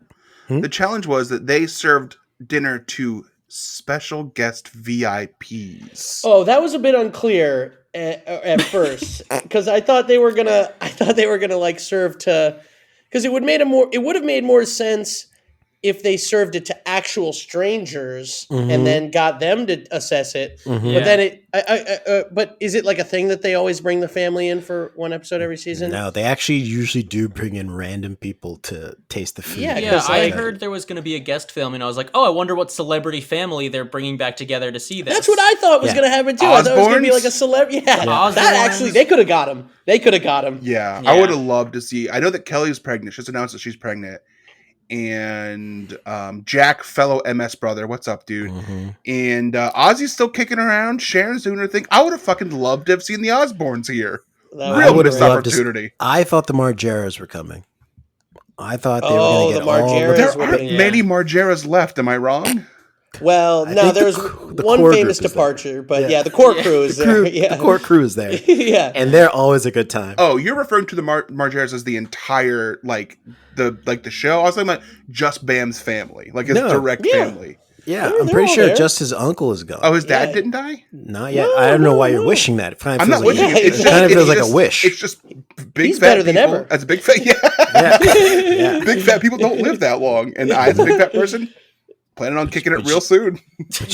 The challenge was that they served dinner to special guest VIPs. Oh, that was a bit unclear at first because I thought they were gonna like serve to because it would have made more sense if they served it to actual strangers Mhm. and then got them to assess it. Mhm. But then but is it like a thing that they always bring the family in for one episode every season? No, they actually usually do bring in random people to taste the food. Yeah, Yeah, 'cause, I like- heard there was going to be a guest film, and I was like, oh, I wonder what celebrity family they're bringing back together to see this. That's what I thought was Yeah. going to happen too. I thought it was going to be Osbournes? like a celebrity. Yeah, Osbournes. that actually they could have got him. They could have got him. Yeah, Yeah. I would have loved to see. I know that Kelly's pregnant. She's announced that she's pregnant, and Jack, fellow MS brother, what's up, dude? Mhm. And Ozzy's still kicking around. Sharon's doing her thing. I would have fucking loved to have seen the Osbournes here. That I Real would've missed loved to s- opportunity. I thought the Margeras were coming. I thought they were Oh, going to the get all Margeras the... There were aren't getting- many Margeras left. Am I wrong? Well, I no, think the there's c- the one core famous group is there. departure, but Yeah. yeah, the core Yeah. crew is The there. crew, Yeah, the core crew is there. yeah. And they're always a good time. Oh, you're referring to the Margeras as the entire the show. I was talking about just Bam's family, like his No. direct Yeah. family. Yeah, They're I'm pretty all sure there. just his uncle is gone. Oh, his dad Yeah. didn't die. Not yet. No, I don't know why no, you're no. wishing that. It kind of I'm feels not like wishing Yeah, it. It's it just, kind of it's feels like just- a wish. It's just big He's fat better than people. ever. As a big fat, yeah. Yeah. Yeah. Big fat people don't live that long, and I, as a big fat person, planning on kicking it real soon.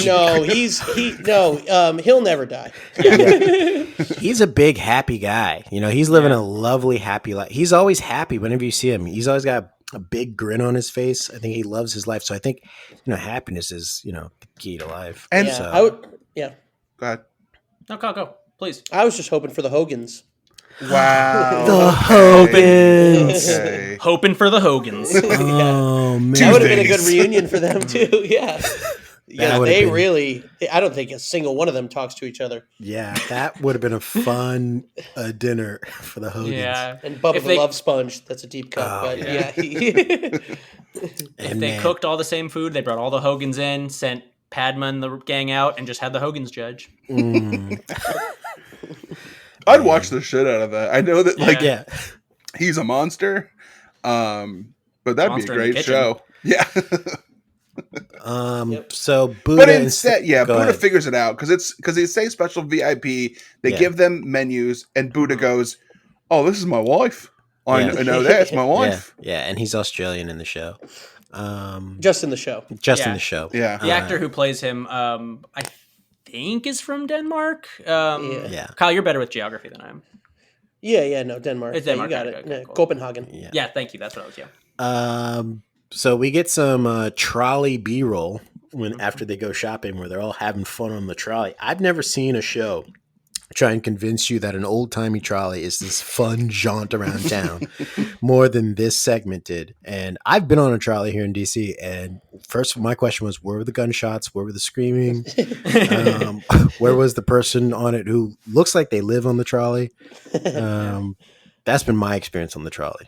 No, he'll never die. Yeah. He's a big happy guy. You know, he's living a lovely happy life. He's always happy whenever you see him. He's always got a big grin on his face. I think he loves his life. So I think, happiness is, the key to life. And Yeah, so, I would. Yeah, Go ahead. No, go, please. I was just hoping for the Hogans. Wow. The Okay. Hogans. Okay. Hoping for the Hogans. Oh man. That would have been a good Tuesdays. reunion for them too. Yeah, yeah. would've They been- really. I don't think a single one of them talks to each other. Yeah, that would have been a fun dinner for the Hogans. Yeah. And Bubba If the they- Love Sponge. That's a deep cut, Oh, but yeah. yeah. If And they man, cooked all the same food, they brought all the Hogans in, sent Padma and the gang out, and just had the Hogans judge. I'd watch the shit out of that. I know that, like, yeah. he's a monster, but that'd Monster be in a the great kitchen. show. Yeah. So Buddha But instead, yeah, go Buddha ahead. figures it out because they say special VIP. They Yeah. give them menus, and Buddha goes, "Oh, this is my wife. I Yeah. know that. It's my Yeah, wife." yeah, and he's Australian in the show. Just in the show. Just in Yeah. the show. Yeah. The actor who plays him, I think is from Denmark. Yeah. Kyle, you're better with geography than I am. Yeah, no, Denmark. It's Yeah, Denmark, you got okay, it. okay, Yeah, cool. Copenhagen. Yeah. Yeah, thank you. That's what I was. Yeah. So we get some trolley B-roll when after they go shopping, where they're all having fun on the trolley. I've never seen a show try and convince you that an old-timey trolley is this fun jaunt around town more than this segment did. And I've been on a trolley here in DC, and first my question was, where were the gunshots? Where were the screaming? Where was the person on it who looks like they live on the trolley? That's been my experience on the trolley.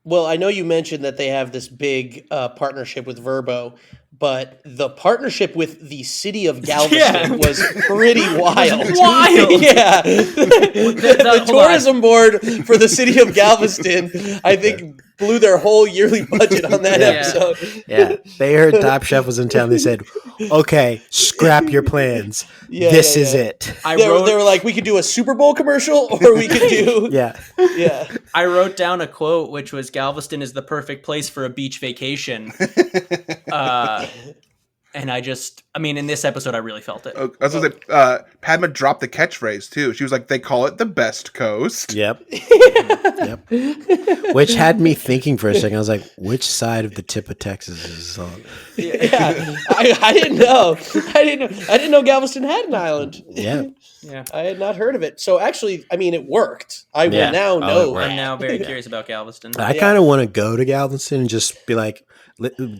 Well, I know you mentioned that they have this big partnership with Verbo, but the partnership with the city of Galveston Yeah. was pretty wild. Wild. Yeah. The hold on. tourism board for the city of Galveston, I think, blew their whole yearly budget on that Yeah. episode. Yeah, they heard Top Chef was in town. They said, "Okay, scrap your plans. Yeah, this yeah, is yeah. it." They were like, we could do a Super Bowl commercial, or we could do, Yeah, yeah. I wrote down a quote, which was Galveston is the perfect place for a beach vacation. And in this episode, I really felt it. I was gonna say, Padma dropped the catchphrase too. She was like, "They call it the best coast." yep, yep. Which had me thinking for a second. I was like, "Which side of the tip of Texas is this on?" Yeah, I didn't know. I didn't know Galveston had an island. Yeah, Yeah. I had not heard of it. So actually, it worked. I Yeah. will now Oh, know. it worked. I'm now very curious about Galveston. I Yeah. kind of want to go to Galveston and just be like,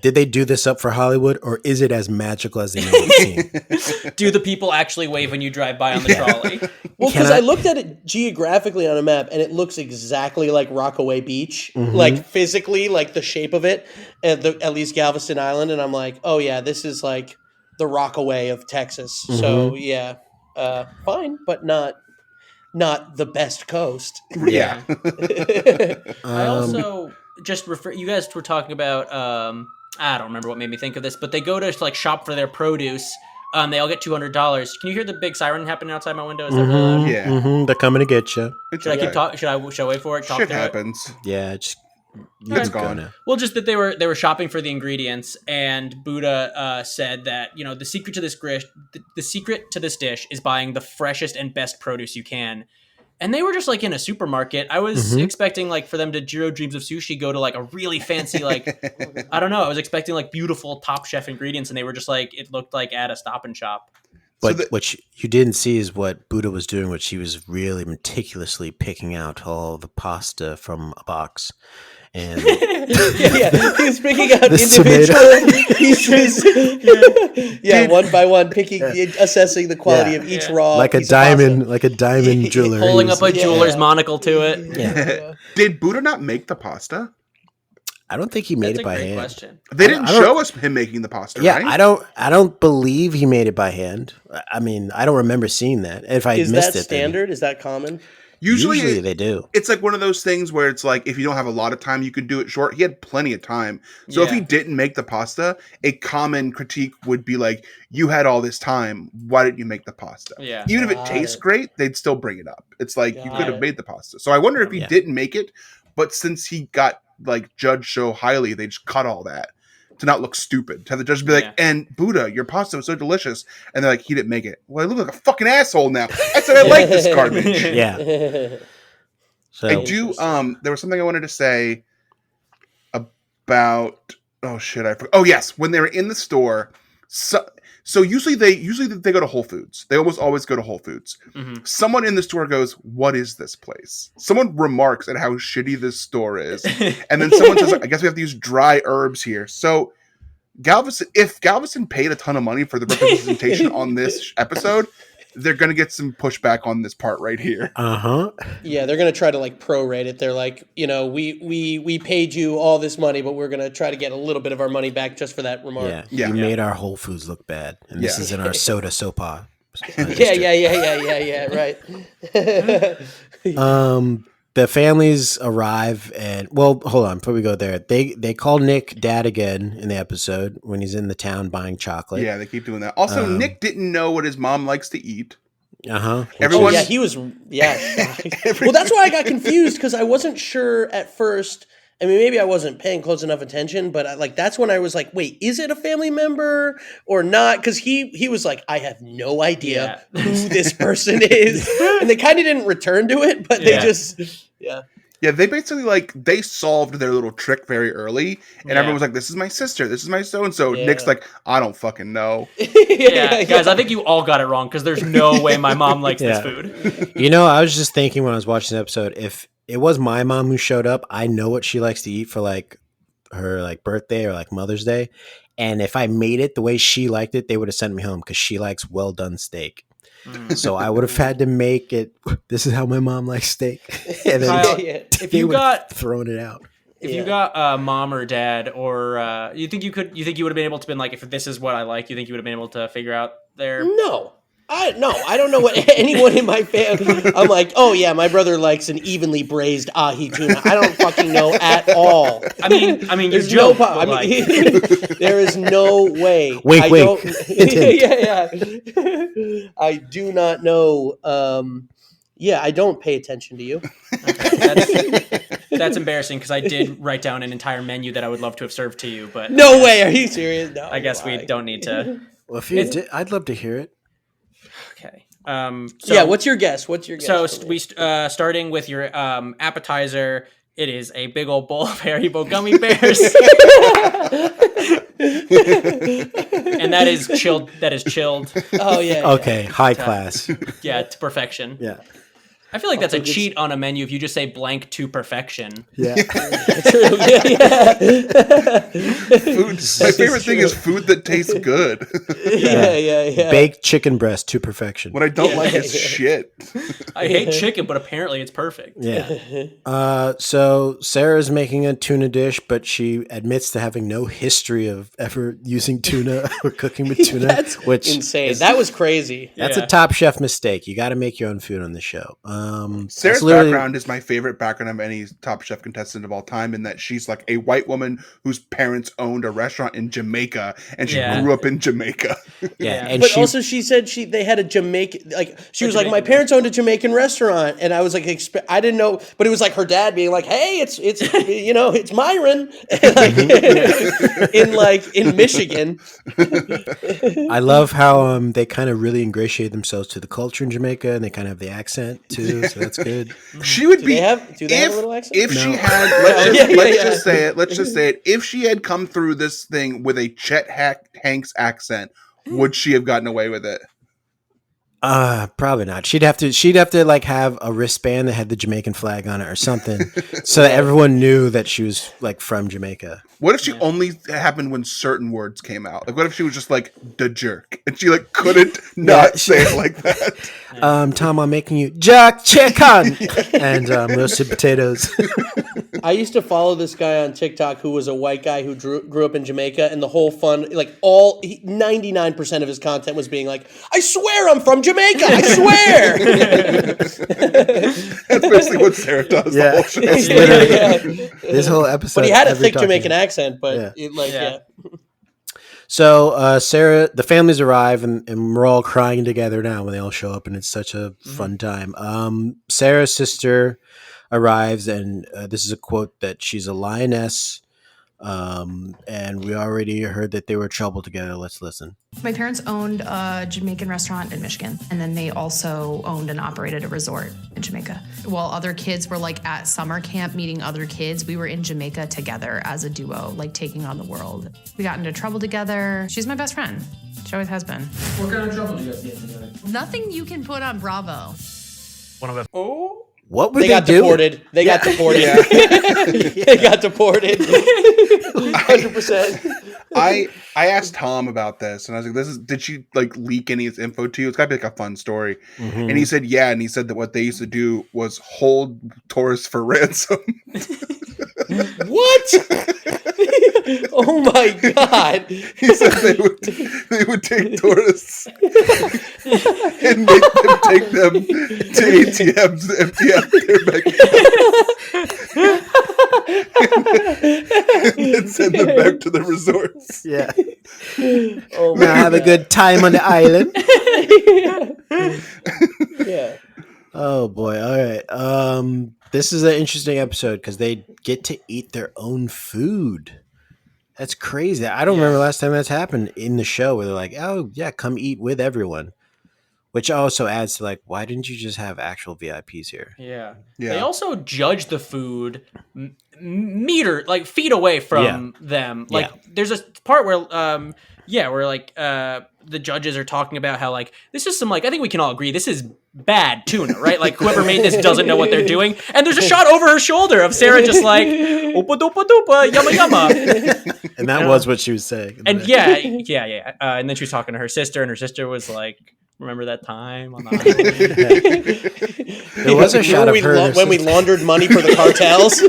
"Did they do this up for Hollywood, or is it as magical as they make it seem?" Do the people actually wave when you drive by on the trolley? Well, Can because I- I looked at it geographically on a map, and it looks exactly like Rockaway Beach, like physically, like the shape of it, at least Galveston Island. And I'm like, oh yeah, this is like the Rockaway of Texas. So yeah, fine, but not the best coast. Yeah. I also just refer. You guys were talking about. I don't remember what made me think of this, but they go to like shop for their produce. They all get $200. Can you hear the big siren happening outside my window? Is that really loud? Yeah. They're coming to get you. It's Should I keep okay. talking? Should I wait for it? Talk Shit through it? happens. Yeah, just It's gone. Well, just that they were shopping for the ingredients, and Buddha said that the secret to this dish is buying the freshest and best produce you can. And they were just like in a supermarket. I was expecting like for them to Jiro Dreams of Sushi go to like a really fancy like I don't know. I was expecting like beautiful Top Chef ingredients, and they were just like it looked like at a Stop and Shop. But what you didn't see is what Buddha was doing, which he was really meticulously picking out all the pasta from a box. And he was picking out individual pieces. One by one, assessing the quality of each raw. Like a diamond jeweler. Holding up a jeweler's monocle to it. Yeah. Did Buddha not make the pasta? I don't think he made it by hand. Question. They didn't show us him making the pasta, right? I don't believe he made it by hand. I mean, I don't remember seeing that. If I missed it. Is that standard? Is that common? Usually they do. It's like one of those things where it's like if you don't have a lot of time, you can do it short. He had plenty of time. So if he didn't make the pasta, a common critique would be like, you had all this time. Why didn't you make the pasta? Yeah. Even if it tastes great, they'd still bring it up. It's like you could have made the pasta. So I wonder if he didn't make it, but since he got like judged so highly, they just cut all that to not look stupid. To have the judge be like, and Buddha, your pasta was so delicious. And they're like, he didn't make it. Well, I look like a fucking asshole now. I said I like this garbage. Yeah. So I do. There was something I wanted to say about. Oh shit! I forgot. Oh yes, when they were in the store. So usually they go to Whole Foods. They almost always go to Whole Foods. Mm-hmm. Someone in the store goes, "What is this place?" Someone remarks at how shitty this store is, and then someone says, "I guess we have to use dry herbs here." So if Galveston paid a ton of money for the representation on this episode, they're going to get some pushback on this part right here. Yeah, they're going to try to like prorate it. They're like, we paid you all this money, but we're going to try to get a little bit of our money back just for that remark. Yeah. You made our Whole Foods look bad, and this is in our soda sopa. Right. The families arrive, and hold on before we go there. They call Nick dad again in the episode when he's in the town buying chocolate. Yeah, they keep doing that. Also, Nick didn't know what his mom likes to eat. Everyone. He was. Yeah. Well, that's why I got confused because I wasn't sure at first. I mean, maybe I wasn't paying close enough attention, but that's when I was like, wait, is it a family member or not? Because he was like, I have no idea who this person is. And they kind of didn't return to it, but they just, Yeah, they basically they solved their little trick very early. And everyone was like, this is my sister. This is my so-and-so. Yeah. Nick's like, I don't fucking know. Guys, I think you all got it wrong because there's no way my mom likes this food. I was just thinking when I was watching the episode, if it was my mom who showed up, I know what she likes to eat for her birthday or Mother's Day. And if I made it the way she liked it, they would have sent me home because she likes well done steak. So I would have had to make it. This is how my mom likes steak. And then Kyle, if you got thrown it out. If you got mom or dad, or you think you would have been able to been like, if this is what I like, you think you would have been able to figure out their No. I don't know what anyone in my family. I'm like, oh yeah, my brother likes an evenly braised ahi tuna. I don't fucking know at all. I mean, there's no. There is no way. Wink. I do not know. I don't pay attention to you. Okay. That's embarrassing because I did write down an entire menu that I would love to have served to you, but no way. Are you serious? No. I guess we don't need to. Well, if you did, I'd love to hear it. Okay. What's your guess? So starting with your appetizer, it is a big old bowl of Haribo gummy bears, and that is chilled. Oh yeah. Okay, high class. Yeah, to perfection. Yeah. I feel like that's a cheat on a menu if you just say blank to perfection. Yeah. True. Food. My favorite thing is food that tastes good. Yeah. Baked chicken breast to perfection. What I don't like is shit. I hate chicken, but apparently it's perfect. Yeah. So Sarah's making a tuna dish, but she admits to having no history of ever using tuna or cooking with tuna. That's insane. That was crazy. That's a Top Chef mistake. You got to make your own food on the show. Sarah's background is my favorite background of any Top Chef contestant of all time, in that she's like a white woman whose parents owned a restaurant in Jamaica, and she grew up in Jamaica. And but also she said they had a Jamaican, like she was like, my parents owned a Jamaican restaurant, and I was like, I didn't know, but it was like her dad being like, hey, it's you know, it's Myron, in Michigan. I love how they kind of really ingratiate themselves to the culture in Jamaica, and they kind of have the accent too, so that's good. She would be. Do they have a little accent? If she had, let's just say it. Let's just say it. If she had come through this thing with a Chet Hanks accent, would she have gotten away with it? Probably not. She'd have to like have a wristband that had the Jamaican flag on it or something, so that everyone knew that she was like from Jamaica. What if she only happened when certain words came out? Like, what if she was just like the jerk and she like couldn't not say it like that? Tom, I'm making you jerk chicken and roasted potatoes. I used to follow this guy on TikTok who was a white guy who grew up in Jamaica, and the whole 99% of his content was being like, I swear I'm from Jamaica, I swear. That's basically what Sarah does. Yeah, the whole show. it's literally this whole episode. But he had a thick Jamaican accent, but So Sarah, the families arrive, and we're all crying together now when they all show up, and it's such a fun time. Sarah's sister arrives, and this is a quote that she's a lioness, and we already heard that they were trouble together. Let's listen. My parents owned a Jamaican restaurant in Michigan, and then they also owned and operated a resort in Jamaica. While other kids were like at summer camp meeting other kids, we were in Jamaica together as a duo, like taking on the world. We got into trouble together. She's my best friend. She always has been. What kind of trouble do you guys get together? Nothing you can put on Bravo. One of them. What would they got do? Deported. They got deported. They got deported. 100%. I asked Tom about this, and I was like, did she like leak any of this info to you? It's gotta be like a fun story. And he said, yeah, and he said that what they used to do was hold tourists for ransom. What? Oh my God. He said they would take tourists and make them take them to ATMs to empty out their bank accounts. And then send them back to the resorts. Yeah. Oh, now have a good time on the island. Yeah. Oh boy. All right. This is an interesting episode because they get to eat their own food. That's crazy. I don't remember last time that's happened in the show where they're like, oh yeah, come eat with everyone. Which also adds to like, why didn't you just have actual VIPs here? Yeah. They also judge the food feet away from them. Like there's a part where where like the judges are talking about how like this is some like I think we can all agree this is bad tuna, right? Like whoever made this doesn't know what they're doing. And there's a shot over her shoulder of Sarah just like oopa doopa doopa yumma yumma. And that was what she was saying. And and then she was talking to her sister, and her sister was like, remember that time on the island? There was a shot of her when we laundered money for the cartels.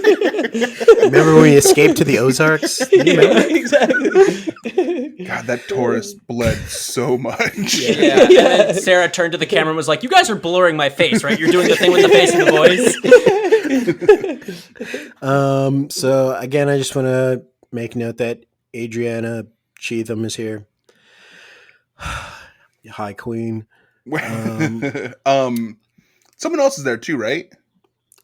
Remember when we escaped to the Ozarks? Exactly. God, that tourist bled so much. Yeah. And then Sarah turned to the camera and was like, you guys are blurring my face, right? You're doing the thing with the face and the voice. So again, I just want to make note that Adriana Cheatham is here. Hi, Queen. Someone else is there too, right?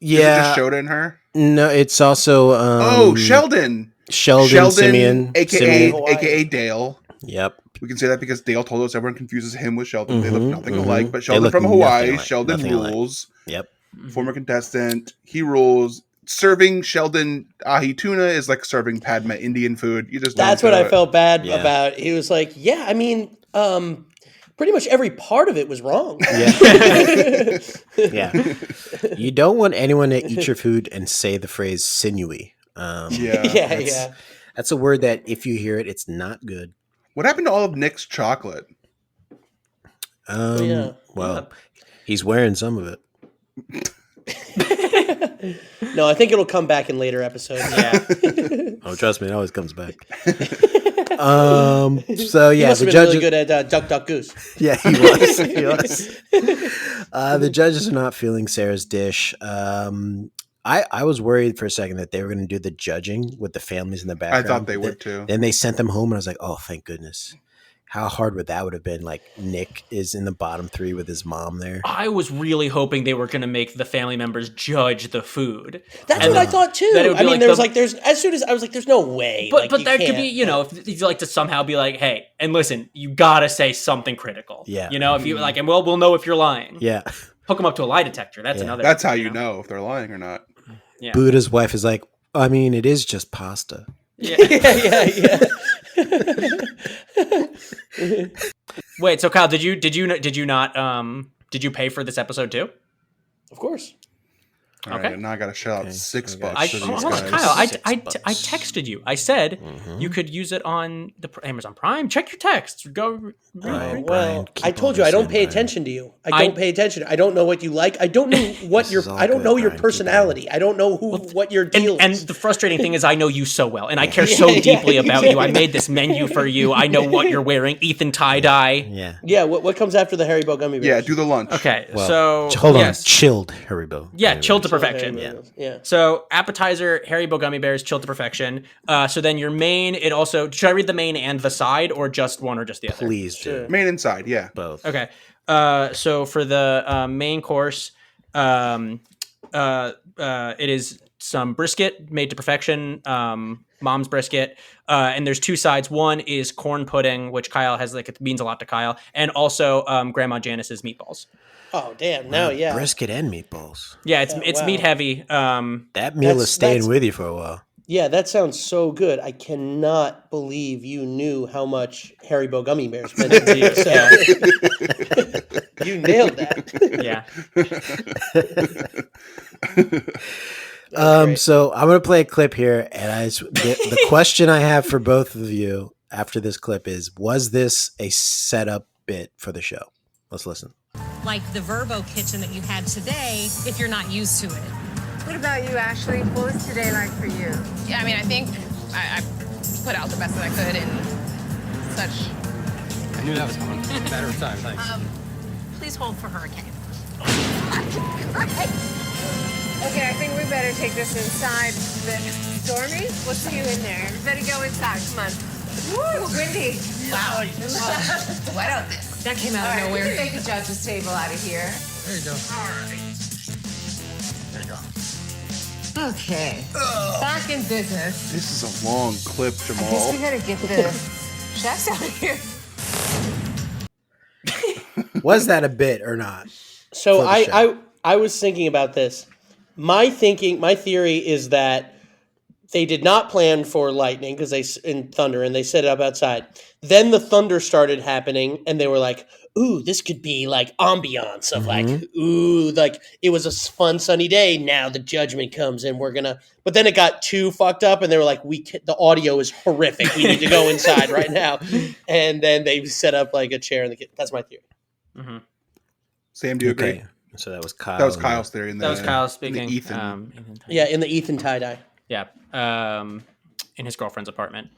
Yeah. Is it just Shoda and her? No, it's also Sheldon. Sheldon Simeon, aka Dale. Yep. We can say that because Dale told us everyone confuses him with Sheldon. They look nothing alike, but Sheldon from Hawaii. Sheldon rules. Yep. Former contestant. He rules. Serving Sheldon ahi tuna is like serving Padma Indian food. You just that's what I felt bad about. He was like, yeah, I mean, pretty much every part of it was wrong. Yeah. Yeah. You don't want anyone to eat your food and say the phrase sinewy. That's a word that if you hear it, it's not good. What happened to all of Nick's chocolate? Well, he's wearing some of it. No, I think it'll come back in later episodes. Yeah. Oh, trust me, it always comes back. So He yeah, must the have been judges. really good at Duck Duck Goose. Yeah, he was. He was. The judges are not feeling Sarah's dish. I was worried for a second that they were going to do the judging with the families in the I background. thought they would too. Then they sent them home, and I was like, oh, thank goodness. How hard would that would have been? Like Nick is in the bottom 3 with his mom there. I was really hoping they were going to make the family members judge the food. That's what I thought too. That it would I be mean, there's as soon as I was like, there's no way. But like, but you that could can't. be, if you'd like to somehow be like, hey, and listen, you gotta say something critical. Yeah. If you like, and we'll know if you're lying. Yeah. Hook them up to a lie detector. That's another. That's how you know if they're lying or not. Yeah. Buddha's wife is like, I mean, it is just pasta. Yeah. yeah. Wait, so Kyle, did you not did you pay for this episode too? Of course. All right, now I got to shell out $6 for these Kyle, guys. I texted you. I said you could use it on the Amazon Prime. Check your texts. Go. Well, I told you I don't pay attention to you. I don't pay attention. I don't know what you like. I don't know what your. I don't know your personality. I don't know what your deal is. And the frustrating thing is, I know you so well, and I care so deeply about you. I made this menu for you. I know what you're wearing. Ethan tie dye. Yeah. Yeah. What comes after the Haribo gummy bears? Yeah, do the lunch. Okay, Well, so hold on. yes. Chilled Haribo. Yeah, chilled to So perfection. Haribo, yeah. So appetizer, Haribo gummy bears, chilled to perfection. So then your main, it also, should I read the main and the side, or just one or just the other? Please do. Main inside, yeah. Both. Okay. So for the main course, it is some brisket made to perfection, mom's brisket, and there's 2 sides. One is corn pudding, which Kyle has, like, it means a lot to Kyle, and also Grandma Janice's meatballs. Oh damn! No, yeah. Brisket and meatballs. Yeah, it's wow. meat heavy. That meal is staying with you for a while. Yeah, that sounds so good. I cannot believe you knew how much Haribo gummy bears meant to you. So you nailed that. Yeah. So I'm gonna play a clip here, and the question I have for both of you after this clip is: was this a setup bit for the show? Let's listen. Like the Verbo kitchen that you had today, if you're not used to it. What about you, Ashley? What was today like for you? Yeah, I mean, I think I put out the best that I could and such. I knew that was coming. Matter of time, thanks. Please hold for hurricane. Okay, I think we better take this inside. Stormy, we'll see you in there. We better go inside. Come on. Woo, windy. Wow. What out this? That came out All of right, nowhere. we can take the judge's table out of here. There you go. All right. There you go. Okay. Back in business. This is a long clip, I guess Jamal. we gotta get the chefs out of here. Was that a bit or not? So for the show? I was thinking about this. My theory is that they did not plan for lightning in thunder, and they set it up outside. Then the thunder started happening, and they were like, "Ooh, this could be like ambiance of like, ooh, like it was a fun sunny day. Now the judgment comes, and we're gonna." But then it got too fucked up, and they were like, the audio is horrific. We need to go inside right now." And then they set up like a chair in the kitchen. That's my theory. Mm-hmm. Sam, do you agree? Okay. So that was Kyle. That was Kyle's theory. That was Kyle speaking. Ethan. Yeah, in the Ethan tie-dye. Yeah. In his girlfriend's apartment.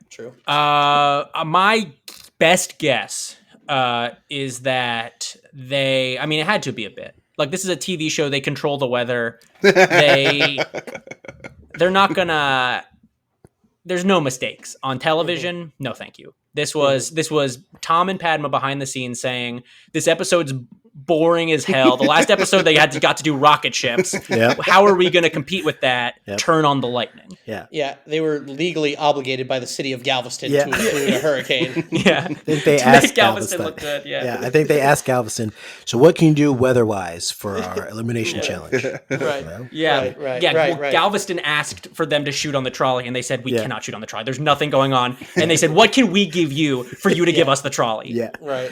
True. My best guess is that it had to be a bit. Like, this is a TV show. They control the weather. They're not gonna. There's no mistakes on television. No, thank you. This was Tom and Padma behind the scenes saying this episode's boring as hell. The last episode they got to do rocket ships. Yep. How are we going to compete with that? Yep. Turn on the lightning. Yeah. Yeah, they were legally obligated by the city of Galveston Yeah. to include a hurricane. Yeah. I think they To asked make Galveston Galveston. look good. Yeah. I think they asked Galveston. So what can you do weather-wise for our elimination challenge? Right. Yeah, Right. Galveston asked for them to shoot on the trolley, and they said, we Yeah. cannot shoot on the trolley. There's nothing going on. And they said, what can we give you for you to give us the trolley? Yeah. Right.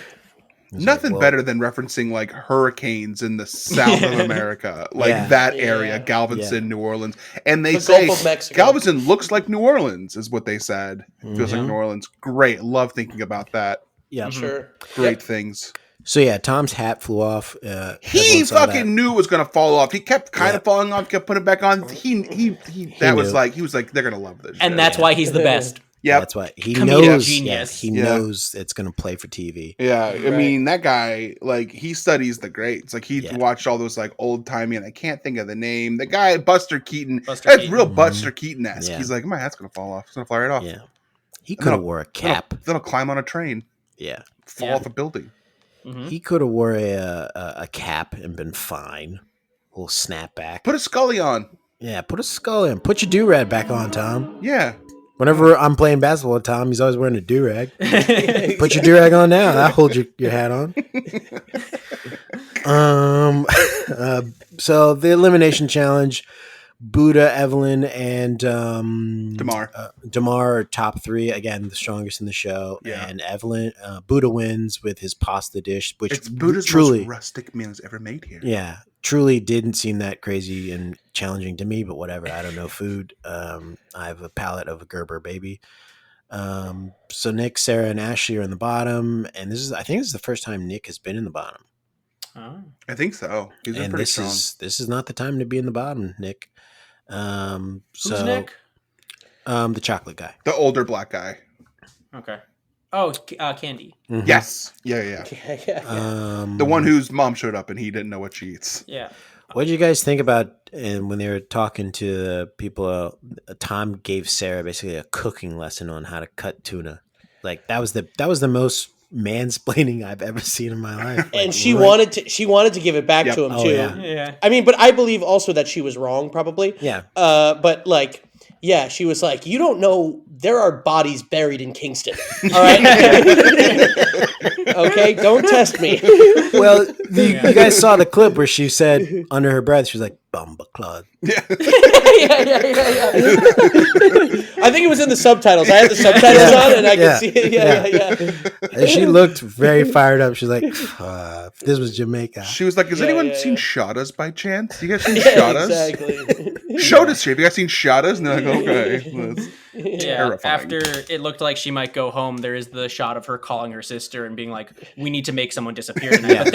Nothing better than referencing like hurricanes in the south of America, like that area, Galveston, New Orleans, and they The say Gulf of Mexico. Galveston looks like New Orleans, is what they said. Feels like New Orleans. Great, love thinking about that. Yeah. Sure. Great things. So yeah, Tom's hat flew off. He Everyone saw that. fucking knew it was gonna fall off. He kept kind of falling off, kept putting it back on. He was knew. like, they're gonna love this. And shit. that's why he's the best. Yeah, That's why he Comedic knows. genius. Yeah, he knows it's going to play for TV. Yeah, I Right. mean that guy, like he studies the greats. Like he Yeah. watched all those like old timey, and I can't think of the name. The guy Buster Keaton. Buster That's Keaton. real Buster Keaton-esque. Yeah. He's like, my hat's gonna fall off. It's gonna fly right off. Yeah, he And could have then wore a Then cap. Then I'll climb on a train, Yeah, fall Yeah. off a building. Mhm. he could have wore a cap and been fine. A little snapback. Put a Scully on. Yeah, put a skull in. Put your do rag back on, Tom. Yeah. Whenever I'm playing basketball with Tom, he's always wearing a do rag. Put your do rag on now. That holds your hat on. So the elimination challenge, Buddha, Evelyn, and Damar are top 3. Again, the strongest in the show. Yeah. And Evelyn, Buddha wins with his pasta dish, which It's Buddha's truly, most rustic meals ever made here. yeah, truly didn't seem that crazy and challenging to me. But whatever, I don't know food. I have a palate of a Gerber baby. So Nick, Sarah, and Ashley are in the bottom, and I think this is the first time Nick has been in the bottom. Oh. I think so. He's been And pretty this strong. is not the time to be in the bottom, Nick. Who's Nick? The chocolate guy. The older black guy. Okay. Oh, Candy. Mhm. Yes. Yeah. The one whose mom showed up and he didn't know what she eats. Yeah. What did you guys think about? And when they were talking to the people, Tom gave Sarah basically a cooking lesson on how to cut tuna. Like that was the most mansplaining I've ever seen in my life. And Like, she right- wanted to give it back Yep. to him Oh, too. Yeah. I mean, but I believe also that she was wrong, probably. Yeah. But like, yeah, she was like, you don't know there are bodies buried in Kingston. All right. Okay, don't test me. Well, you guys saw the clip where she said under her breath, she was like, "Bumba Claude." yeah. I think it was in the subtitles. I had the subtitles on, and I could see it. Yeah. And she looked very fired up. She's like, if this was Jamaica. She was like, has Yeah, anyone yeah, seen yeah. Shadas by chance? You guys seen Yeah, Shadas? exactly. Shadas here. Have you guys seen Shadas? And they're like, okay. That's Yeah, terrifying. after it looked like she might go home, there is the shot of her calling her sister and being like, "We need to make someone disappear tonight."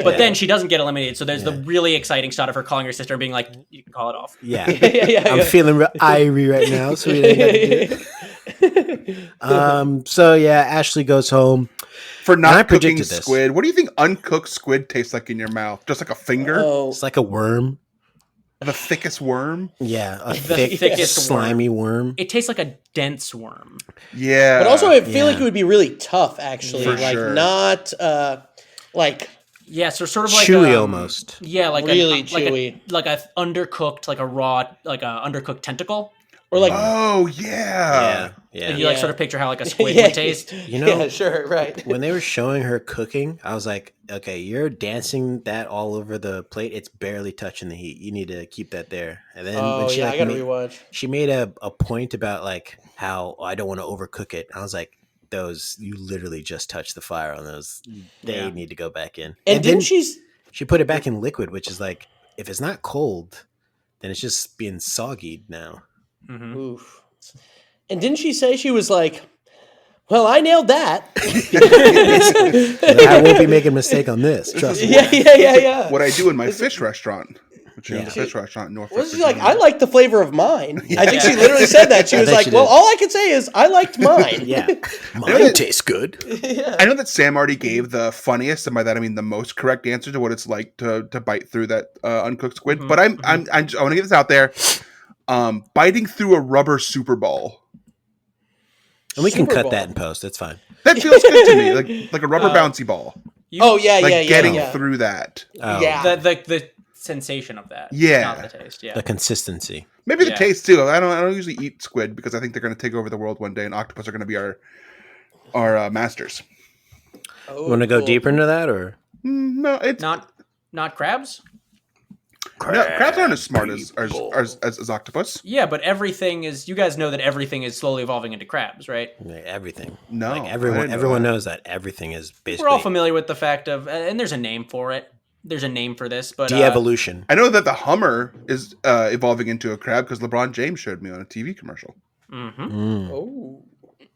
But then she doesn't get eliminated. So there's the really exciting shot of her calling her sister and being like, "You can call it off." Yeah. Yeah. I'm feeling real irie right now, so we didn't get to do it. So yeah, Ashley goes home. For And I not cooking predicted this. squid, what do you think uncooked squid tastes like in your mouth? Just like a finger? Oh, It's like a worm. The thickest worm? Yeah, a The thick, thickest slimy worm. It tastes like a dense worm. Yeah. but also I feel like yeah. it would be really tough, actually. For like sure. not like Yeah, so sort of like Chewy almost. Yeah, like Really like chewy. like a undercooked, like a raw, like a undercooked tentacle. or like Oh, yeah. And you like Yeah. sort of picture how like a squid Yeah. would taste. You know, yeah, sure, right. when they were showing her cooking, I was like, okay, you're dancing that all over the plate. It's barely touching the heat. You need to keep that there. And then Oh when she yeah, like I gotta made, rewatch. she made a point about like how I don't want to overcook it. I was like, those you literally just touched the fire on those. They Yeah. need to go back in. And then didn't she put it back in liquid, which is like if it's not cold, then it's just being soggy now. Mhm. Oof. And didn't she say she was like, well, I nailed that. I won't be making a mistake on this. Trust me. Yeah. What I do in my fish restaurant, which is Yeah. a fish restaurant in Norfolk. Wasn't she like, Virginia. I like the flavor of mine? I think she literally said that. She I was think like, she well, did. all I can say is I liked mine. Yeah, mine tastes good. I know that Sam already gave the funniest, and by that I mean the most correct answer to what it's like to bite through that uncooked squid. Mhm, But I want to get this out there. Biting through a rubber Super Bowl. And we can Super cut Bowl. that in post. It's fine. That feels good to me, like a rubber bouncy ball. Oh, yeah, Like getting yeah. through that. Oh, Yeah. The sensation of that. Yeah. Not the taste. Yeah. the consistency. Maybe the Yeah. taste too. I don't usually eat squid because I think they're going to take over the world one day, and octopus are going to be our masters. Oh, You want to go cool. deeper into that, or No, it's Not crabs? crabs aren't as smart as octopus. Yeah, but everything is. You guys know that everything is slowly evolving into crabs, right? like, everything? No, like I everyone. didn't know Everyone that. knows that everything is basically We're all familiar with the fact of, and there's a name for it. There's a name for this, but de-evolution. I know that the Hummer is evolving into a crab because LeBron James showed me on a TV commercial. hmm Mm. Oh.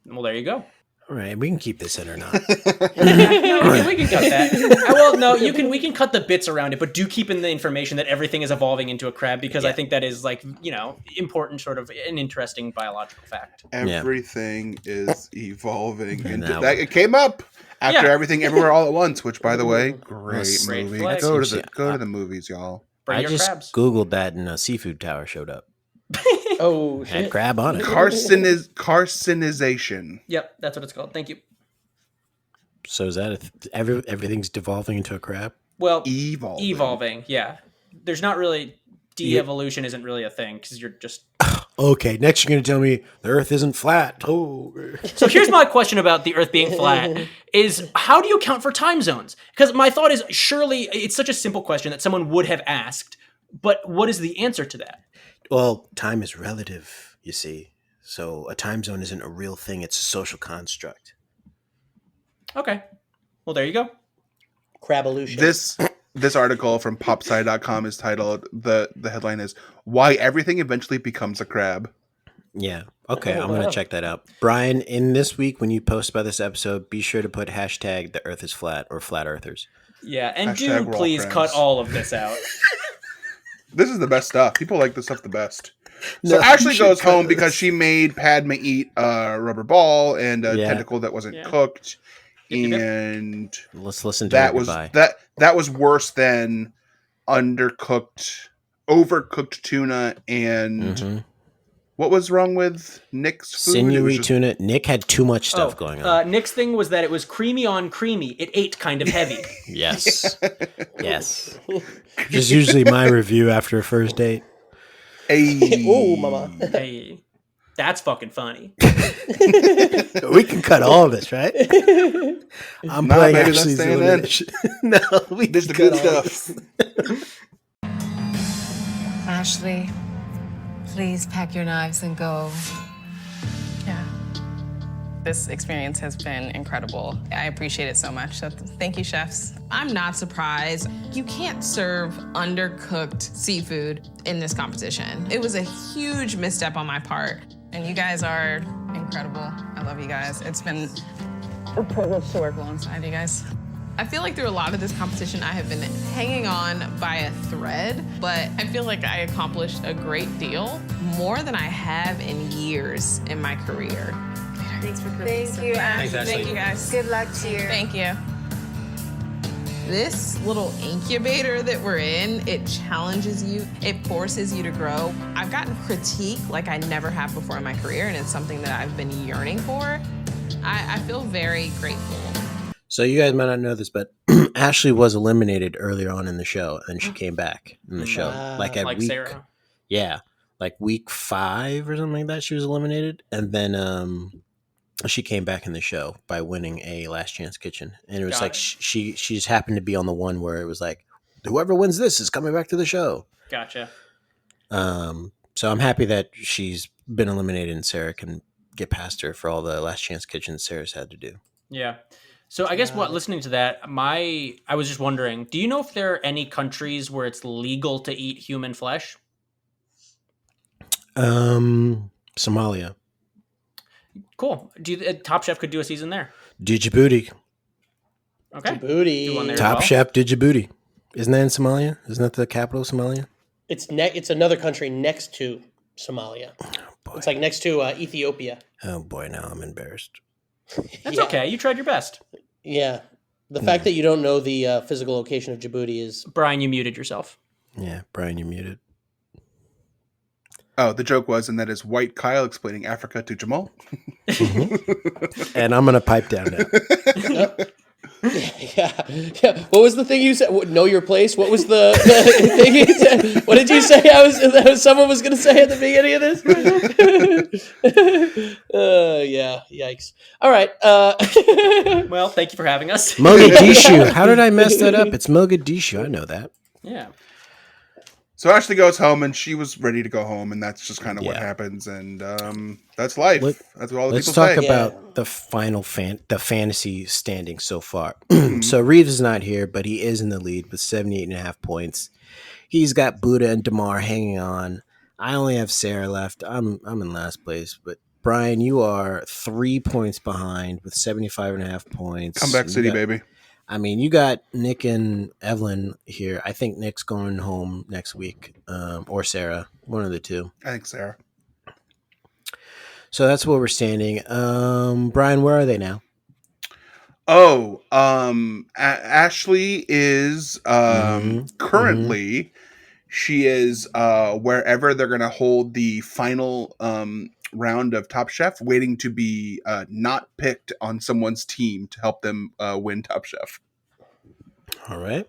Well, there you go. All right, we can keep this in or not. No, we can cut that. Well, no, we can cut the bits around it, but do keep in the information that everything is evolving into a crab, because I think that is important, sort of an interesting biological fact. Everything is evolving into that. It came up after Everything Everywhere All at Once, which, by the way, great movie. Go to the movies, y'all. Bring your crabs. Googled that and a seafood tower showed up. Oh, shit. Had crab on it. Carcinization. Yep, that's what it's called. Thank you. So is that everything's devolving into a crab? Well, evolving. Yeah. There's not really de-evolution isn't really a thing, because you're just okay. Next, you're going to tell me the Earth isn't flat. Oh. So here's my question about the Earth being flat: is how do you account for time zones? Because my thought is, surely it's such a simple question that someone would have asked, but what is the answer to that? Well, time is relative, you see. So a time zone isn't a real thing. It's a social construct. Okay. Well, there you go. Cravolution. This article from popsci.com is titled, the headline is, Why Everything Eventually Becomes a Crab. Yeah. Okay, I'm going to check that out. Brian, in this week, when you post about this episode, be sure to put hashtag the Earth is flat or flat earthers. Yeah, and Hashtag do please cut all of this out. This is the best stuff. People like this stuff the best. So Ashley goes home because she made Padme eat a rubber ball and a tentacle that wasn't cooked. And let's listen to that was worse than overcooked tuna and what was wrong with Nick's food? Sinewy tuna. Nick had too much stuff going on. Nick's thing was that it was creamy on creamy. It ate kind of heavy. Yes. Yes. Which is usually my review after a first date. Hey. Oh, mama. Hey. That's fucking funny. We can cut all of this, right? I'm playing Ashley's elimination. No, this is the good stuff. Ashley, please pack your knives and go. Yeah. This experience has been incredible. I appreciate it so much. So thank you, chefs. I'm not surprised. You can't serve undercooked seafood in this competition. It was a huge misstep on my part. And you guys are incredible. I love you guys. It's been a privilege to work alongside you guys. I feel like through a lot of this competition, I have been hanging on by a thread, but I feel like I accomplished a great deal, more than I have in years in my career. Thanks for Thank you, Ashley. Thank you, guys. Good luck to you. Thank you. This little incubator that we're in, it challenges you, it forces you to grow. I've gotten critique like I never have before in my career, and it's something that I've been yearning for. I feel very grateful. So you guys might not know this, but Ashley was eliminated earlier on in the show, and she came back in the show. Like week, Sarah. Yeah, like week 5 or something like that, she was eliminated. And then she came back in the show by winning a Last Chance Kitchen. And it was she just happened to be on the one where it was like, whoever wins this is coming back to the show. Gotcha. So I'm happy that she's been eliminated and Sarah can get past her for all the Last Chance Kitchens Sarah's had to do. Yeah. So I guess listening to that, I was just wondering, do you know if there are any countries where it's legal to eat human flesh? Somalia. Cool. Top Chef could do a season there. Djibouti. Okay. Djibouti. Top Chef Djibouti. Isn't that in Somalia? Isn't that the capital of Somalia? It's another country next to Somalia. It's like next to Ethiopia. Oh boy, now I'm embarrassed. That's okay. You tried your best. Yeah. The fact that you don't know the physical location of Djibouti is... Brian, you muted yourself. Yeah, Brian, you're muted. Oh, the joke was, and that is White Kyle explaining Africa to Jamal. And I'm going to pipe down now. Yeah. What was the thing you said? Know your place? What was the thing you said? What did you say? Someone was going to say at the beginning of this? Yeah. Yikes. All right. Well, thank you for having us. Mogadishu. How did I mess that up? It's Mogadishu. I know that. Yeah. So Ashley goes home, and she was ready to go home, and that's just kind of what happens, and that's life. That's what all the people say. Let's talk about the final the fantasy standing so far. So Reeves is not here, but he is in the lead with 78.5 points. He's got Buddha and Damar hanging on. I only have Sarah left. I'm in last place, but Brian, you are 3 points behind with 75.5 points. Comeback City, baby. I mean, you got Nick and Evelyn here. I think Nick's going home next week, or Sarah, one of the two. I think Sarah. So that's where we're standing. Brian, where are they now? Oh, Ashley is currently she is wherever they're going to hold the final round of Top Chef, waiting to be not picked on someone's team to help them win Top Chef. All right.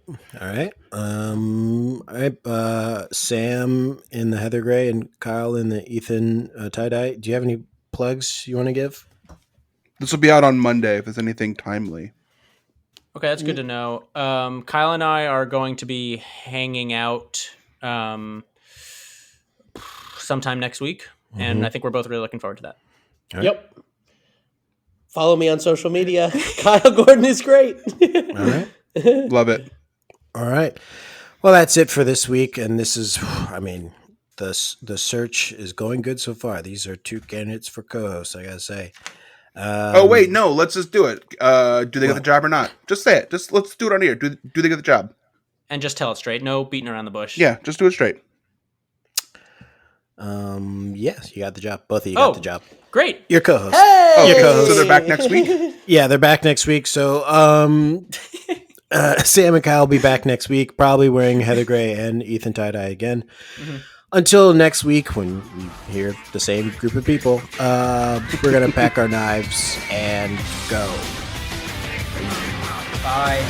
Sam in the Heather Gray and Kyle in the Ethan tie-dye. Do you have any plugs you want to give? This will be out on Monday if there's anything timely. Okay, that's good to know. Kyle and I are going to be hanging out sometime next week, and I think we're both really looking forward to that. Right. Yep. Follow me on social media. Kyle Gordon is great. All right. Love it. All right. Well, that's it for this week. And this is, I mean, the search is going good so far. These are two candidates for co-hosts, I got to say. Oh, wait, no, let's just do it. Do they get the job or not? Just say it. Let's do it on here. Do they get the job? And just tell it straight. No beating around the bush. Yeah, just do it straight. Yes, you got the job. Both of you got the job. Great. Your co-host. Hey! Your co-host. So they're back next week? Yeah, they're back next week. So Sam and Kyle will be back next week, probably wearing Heather Gray and Ethan tie-dye again. Until next week, when we hear the same group of people, we're going to pack our knives and go. Bye.